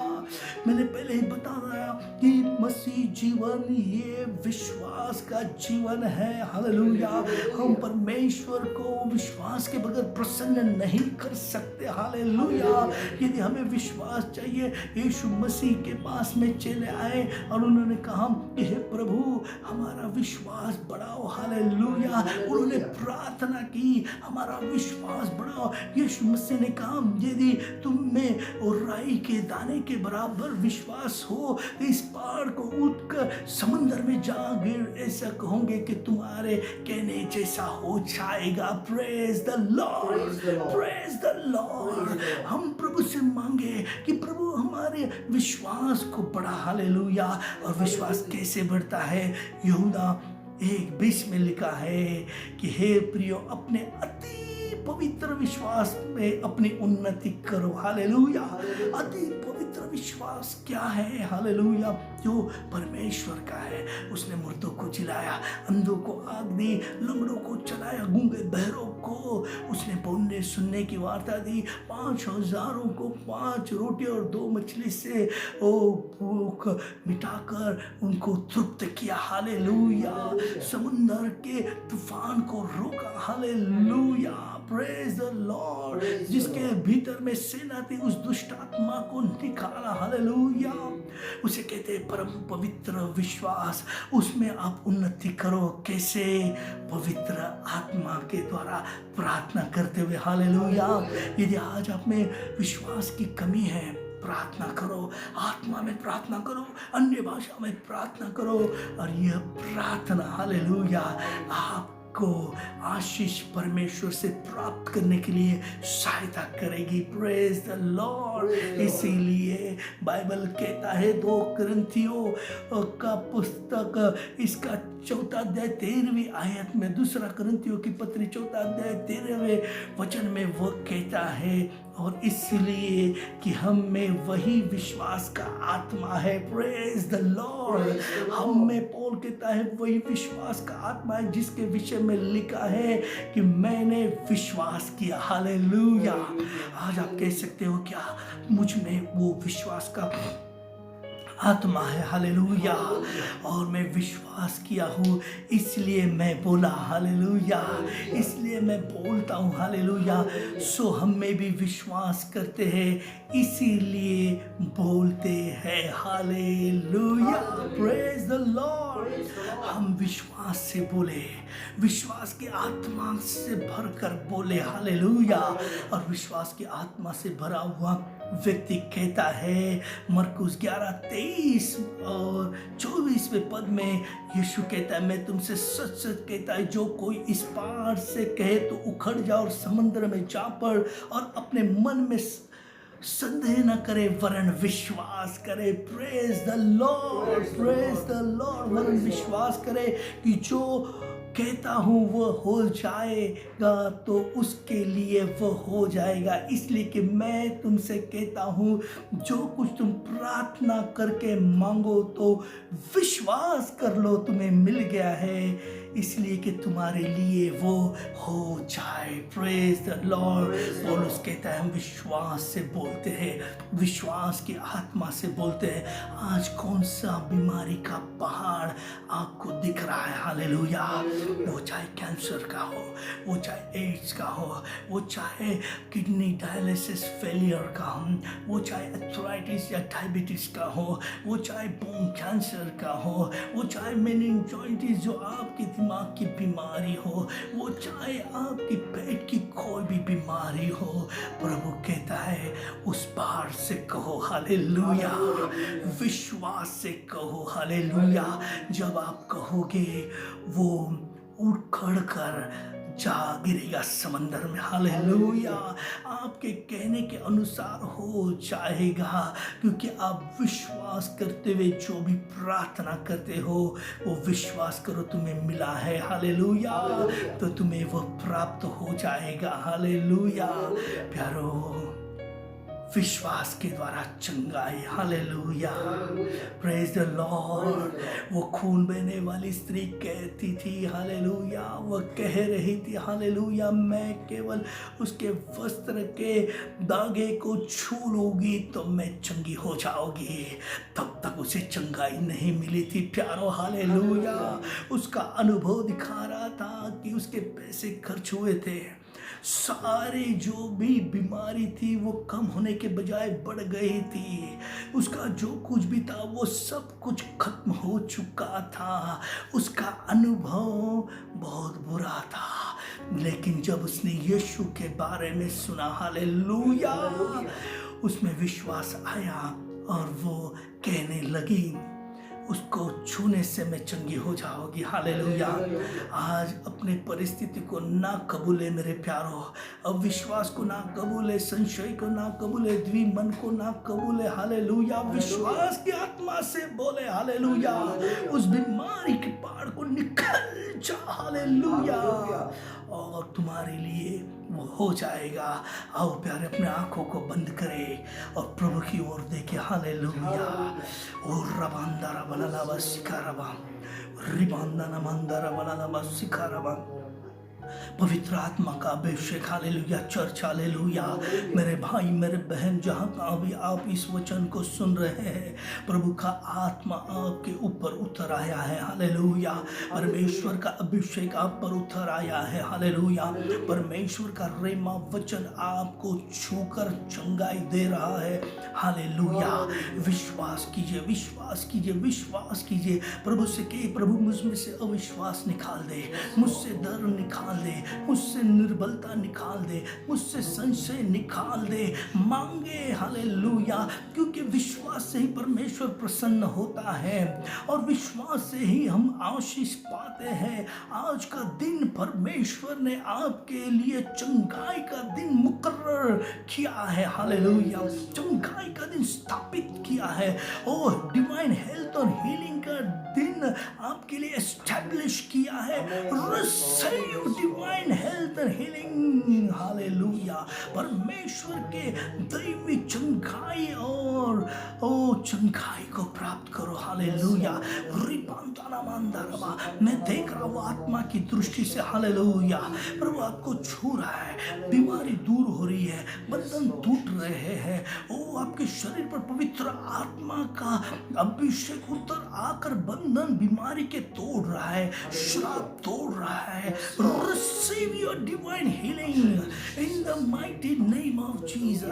Speaker 1: मैंने पहले ही बताया कि मसीह जीवन ये विश्वास का जीवन है हालेलुया। हम परमेश्वर को विश्वास के बगैर प्रसन्न नहीं कर सकते हालेलुया। यदि हमें विश्वास चाहिए, यीशु मसीह के पास में चले आए और उन्होंने कहा कि हे प्रभु हमारा विश्वास बढ़ाओ हालेलुया। उन्होंने प्रार्थना की हमारा विश्वास बढ़ाओ। यीशु मसीह ने कहा यदि तुम में और राई के दाने के बराबर विश्वास हो तो इस पहाड़ को उठकर समंदर में जा गिर, ऐसा कहोगे कि तुम्हारे कहने जैसा हो जाएगा। Praise the Lord, praise the Lord. हम प्रभु से मांगे कि प्रभु हमारे विश्वास को बढ़ा हालेलुया। और विश्वास कैसे बढ़ता है? यहूदा 1:20 में लिखा है कि हे प्रियो अपने अति पवित्र विश्वास में अपनी उन्नति करो हालेलुया। अति पवित्र विश्वास क्या है हालेलुया? जो परमेश्वर का है। उसने मुर्दों को जिलाया, अंधों को आग दी, लंगड़ों को चलाया, गूंगे बहरों को उसने बोलने सुनने की वार्ता दी, 5,000 को 5 रोटी और 2 मछली से भूख मिटाकर उनको तृप्त किया हालेलुया। समुंदर के तूफान को रोका हालेलुया। Praise the Lord. जिसके भीतर में सेना थी उस दुष्ट आत्मा को निकाला हालेलुया। उसे कहते हैं परम पवित्र विश्वास। उसमें आप उन्नति करो कैसे? पवित्र आत्मा के द्वारा प्रार्थना करते हुए हालेलुया। यदि आज आप में विश्वास की कमी है, प्रार्थना करो, आत्मा में प्रार्थना करो, अन्य भाषा में प्रार्थना करो और यह प्रार्थना हालेलुया आपको आशीष परमेश्वर से प्राप्त करने के लिए सहायता करेगी। Praise the Lord. इसीलिए बाइबल कहता है 2 कुरिन्थियों का पुस्तक इसका 4 अध्याय 13वीं आयत में, 2 कुरिन्थियों की पत्री 4 अध्याय 13वें वचन में वो कहता है, और इसलिए कि हम में वही विश्वास का आत्मा है। Praise the Lord. हम में पौल कहता है वही विश्वास का आत्मा है जिसके विषय में लिखा है कि मैंने विश्वास किया हालेलुया। आज आप कह सकते हो क्या मुझ में वो विश्वास का आत्मा है हालेलुया, और मैं विश्वास किया हूँ इसलिए मैं बोला हालेलुया, इसलिए मैं बोलता हूँ हालेलुया। सो हम में भी विश्वास करते हैं इसीलिए बोलते हैं हालेलुया। Praise the Lord. हम विश्वास से बोले, विश्वास की आत्मा से भरकर बोले हालेलुया। और विश्वास की आत्मा से भरा हुआ व्यक्ति कहता है मरकुस 11:23 और 24वें पद में यीशु कहता है मैं तुमसे सच सच कहता है जो कोई इस पहाड़ से कहे तो उखड़ जा और समुद्र में जा पड़ और अपने मन में संदेह न करे वरन विश्वास करे। Praise the Lord, praise the Lord. वरन विश्वास करे कि जो कहता हूँ वो हो जाएगा तो उसके लिए वो हो जाएगा। इसलिए कि मैं तुमसे कहता हूँ जो कुछ तुम प्रार्थना करके मांगो तो विश्वास कर लो तुम्हें मिल गया है, इसलिए कि तुम्हारे लिए वो हो जाए। Praise the Lord. पौलुस कहता है हम विश्वास से बोलते हैं, विश्वास की आत्मा से बोलते हैं। आज कौन सा बीमारी का पहाड़ आपको दिख रहा है हालेलुया? वो चाहे कैंसर का हो, वो चाहे एड्स का हो, वो चाहे किडनी डायलिसिस फेलियर का हो, वो चाहे एर्थराइटिस या डायबिटीज का हो, वो चाहे बोन कैंसर का हो, वो चाहे मेनिंजाइटिस जो आपकी दिमाग की बीमारी हो, वो चाहे आपकी पेट की कोई भी बीमारी हो, प्रभु कहता है उस पहाड़ से कहो हालेलुया, विश्वास से कहो हालेलुया। जब आप कहोगे वो उखड़ कर जा गिरेगा समंदर में हालेलुया। आपके कहने के अनुसार हो जाएगा क्योंकि आप विश्वास करते हुए जो भी प्रार्थना करते हो वो विश्वास करो तुम्हें मिला है हालेलुया, तो तुम्हें वो प्राप्त हो जाएगा हालेलुया। प्यारो विश्वास के द्वारा चंगाई। Hallelujah, praise the Lord. वो खून बहने वाली स्त्री कहती थी हालेलुया, वो कह रही थी हालेलुया, मैं केवल उसके वस्त्र के धागे को छू लूंगी तो मैं चंगी हो जाऊंगी। तब तक उसे चंगाई नहीं मिली थी प्यारो। हालेलुया, उसका अनुभव दिखा रहा था कि उसके पैसे खर्च हुए थे, सारे जो भी बीमारी थी वो कम होने के बजाय बढ़ गई थी, उसका जो कुछ भी था वो सब कुछ खत्म हो चुका था, उसका अनुभव बहुत बुरा था। लेकिन जब उसने यीशु के बारे में सुना हालेलुया, उसमें विश्वास आया और वो कहने लगी उसको छूने से मैं चंगी हो जाऊंगी। हालेलुया। आज अपने परिस्थिति को ना कबूले मेरे प्यारो, अविश्वास को ना कबूले, संशय को ना कबूले, द्विमन को ना कबूले। हालेलुया, विश्वास की आत्मा से बोले हालेलुया, उस बीमारी के पहाड़ को निकल जा। हालेलुया, और तुम्हारे लिए वो हो जाएगा। आओ प्यारे, अपने आंखों को बंद करें और प्रभु की ओर देखें। हालेलुया। और रबांदारा बलाला बसिकाराबा, रिबांदाना मंदारा बलाला बसिकाराबा, पवित्र आत्मा का अभिषेक। हालेलुया चर्च, हालेलुया मेरे भाई मेरे बहन, जहाँ कहाँ भी आप इस वचन को सुन रहे हैं, प्रभु का आत्मा आपके ऊपर उतर आया है। हालेलुया, परमेश्वर का अभिषेक आप पर उतर आया है। हालेलुया, परमेश्वर का रेमा वचन आपको छूकर चंगाई दे रहा है। हालेलुया, विश्वास कीजिए, विश्वास कीजिए, विश्वास कीजिए। प्रभु से कहिए, प्रभु मुझ में से अविश्वास निकाल दे, मुझसे डर निकाल दे, मुझसे निर्बलता निकाल दे, मुझसे संशय निकाल दे। मांगे हालेलुया, क्योंकि विश्वास से ही परमेश्वर प्रसन्न होता है और विश्वास से ही हम आशीष पाते हैं। आज का दिन परमेश्वर ने आपके लिए चंगाई का दिन मुकर्रर किया है। हालेलुया, चंगाई का दिन स्थापित किया है। ओ डिवाइन हेल्थ और हीलिंग का दिन आपके लिए एस्टैब्लिश किया है। Receive divine health and healing. Hallelujah, परमेश्वर के दैवी चंगाई और ओ चंगाई को प्राप्त करो। हालेलुया, रिबांदाना मंदारबा, मैं देख रहा हूँ आत्मा की दृष्टि से। हालेलुया, प्रभु आपको छू रहा है, बीमारी दूर हो रही है, बंधन टूट रहे हैं। ओ आपके शरीर पर पवित्र आत्मा का अभिषेक उतर आकर बंधन बीमारी के तोड़ रहा है, श्राप तोड़ रहा है। Receive your divine healing in the mighty name of Jesus.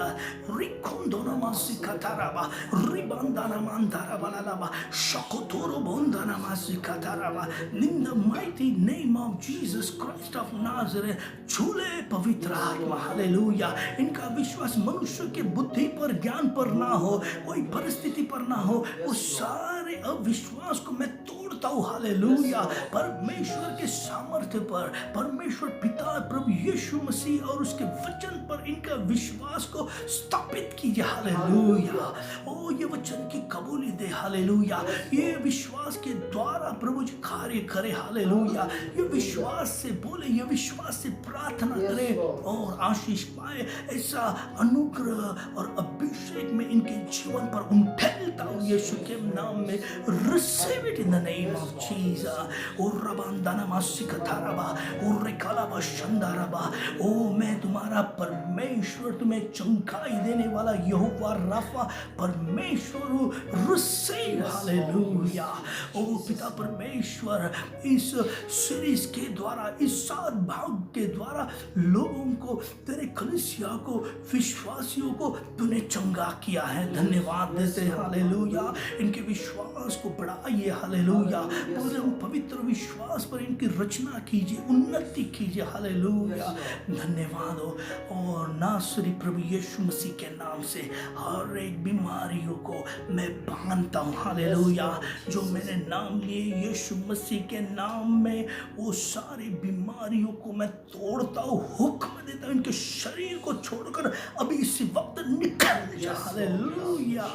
Speaker 1: Rikondona masikataraba, ribandana mandaraba lalaba, shakotoro bondana masikataraba. In the mighty name of Jesus Christ of Nazareth, छूले पवित्र आत्मा। हालेलुया, इनका विश्वास मनुष्य के बुद्धि पर, ज्ञान पर ना हो, कोई परिस्थिति पर ना हो, वो सारे अविश्वास को मैं तोड़ता हूँ। हालेलुया, परमेश्वर के सामर्थ्य पर, परमेश्वर पिता प्रभु यीशु मसीह और उसके वचन पर इनका विश्वास को स्थापित कीजिए। हालेलुया, ओ ये वचन की कबूली दे। हालेलुया, ये विश्वास के द्वारा प्रभु जी कार्य करे। हालेलुया, ये विश्वास से बोले, ये विश्वास से प्रार्थना करे और आशीष पाए। ऐसा अनुग्रह और अभिषेक में इनके जीवन पर उठेलता हूँ यीशु के नाम में। Receive it in the name of Jesus. ओ रबांदाना मासिकताराबा, ओ रेकालाबा शंदाराबा। ओ मैं तुम्हारा परमेश्वर, तुम्हें चंगाई देने वाला यहोवा राफा परमेश्वर हूँ। रिसीव। हालेलुया, ओ पिता परमेश्वर, इस सीरीज के द्वारा, इस 7 भाग के द्वारा लोगों को, तेरे कलीसिया को, विश्वासियों को तूने चंगा किया है। धन्यवाद देते हैं। हालेलुया, इनके विश्वास को बढ़ाइए। हालेलुया, पूरे पवित्र विश्वास पर इनकी रचना कीजिए, उन्नति कीजिए। हालेलुया, धन्यवाद हो। और नासरी प्रभु यीशु मसीह के नाम से हर एक बीमारियों को मैं बांधता हूँ। हालेलुया, जो मैंने नाम लिए यीशु मसीह के नाम में, वो सारी बीमारियों को मैं तोड़ता हूँ, हुक्म देता हूँ, इनके शरीर को छोड़कर अभी इसी वक्त निकल जा। हालेलुया,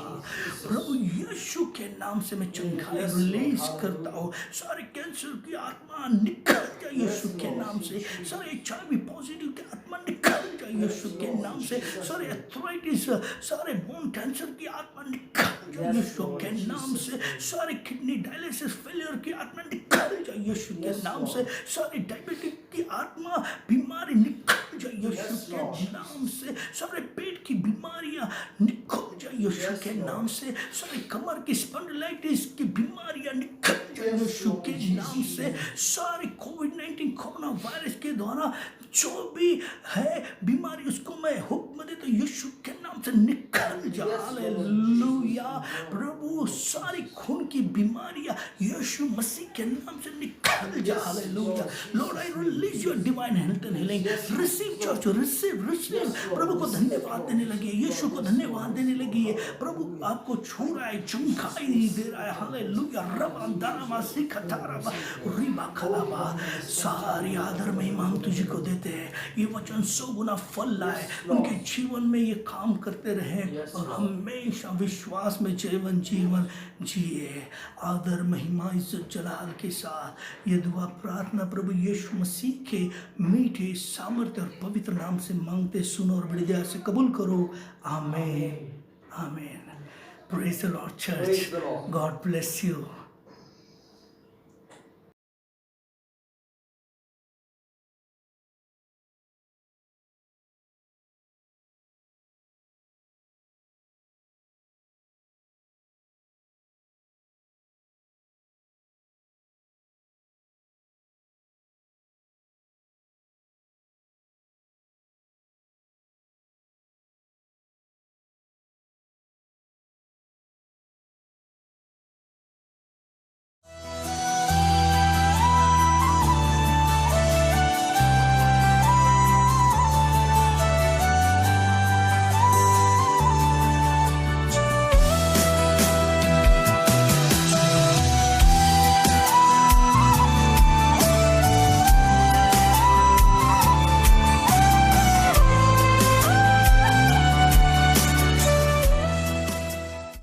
Speaker 1: प्रभु यीशु के नाम से मैं चंगाई रिलीज करता हूँ। सारे कैंसर की आत्मा निकल जा यीशु के नाम से, सारे HIV पॉजिटिव की आत्मा निकल जा जाए यीशु के नाम से। सारे अथॉरिटीज, सारे बोन कैंसर की आत्मा निकल जाए यीशु के नाम से। सारे किडनी डायलिसिस फेलियर की आत्मा निकल जाए यीशु के नाम से। सारी डायबिटिक की आत्मा बीमारी निकल जाए यीशु के नाम से। सारे पेट की बीमारियां निकल जाए यीशु के नाम से। सारे कमर की स्पॉन्डिलाइटिस की बीमारियां निकल जाए यीशु के नाम से। सारे कोविड-19 कोरोना वायरस के द्वारा जो भी है बीमारी, उसको मैं हुक्म देता हूं यीशु के नाम से निकल जा। हालेलुया प्रभु, सारी खून की बीमारियां यीशु मसीह के नाम से निकल जा। Hallelujah Lord, I release your divine health and healing. Receive church, receive प्रभु को धन्यवाद देने लगी है, यीशु को धन्यवाद देने लगी है। प्रभु आपको छू रहा है, चमकाई दे रहा है। हालेलुया रबा दाराबा सिखताराबा रिबा खलाबा। सारी आदर महिमा हम तुझको देते हैं। ये वचन 100 गुना फल लाए, उनके जीवन में ये काम करते रहे और हमेशा विश्वास में जीवन जिए। आदर महिमा इज्जत जलाल के साथ ये दुआ प्रार्थना प्रभु यीशु मसीह के मीठे सामर्थ्य और पवित्र नाम से मांगते, सुनो और बड़ी दया से कबूल करो। आमीन आमीन। Praise the Lord church, God bless you.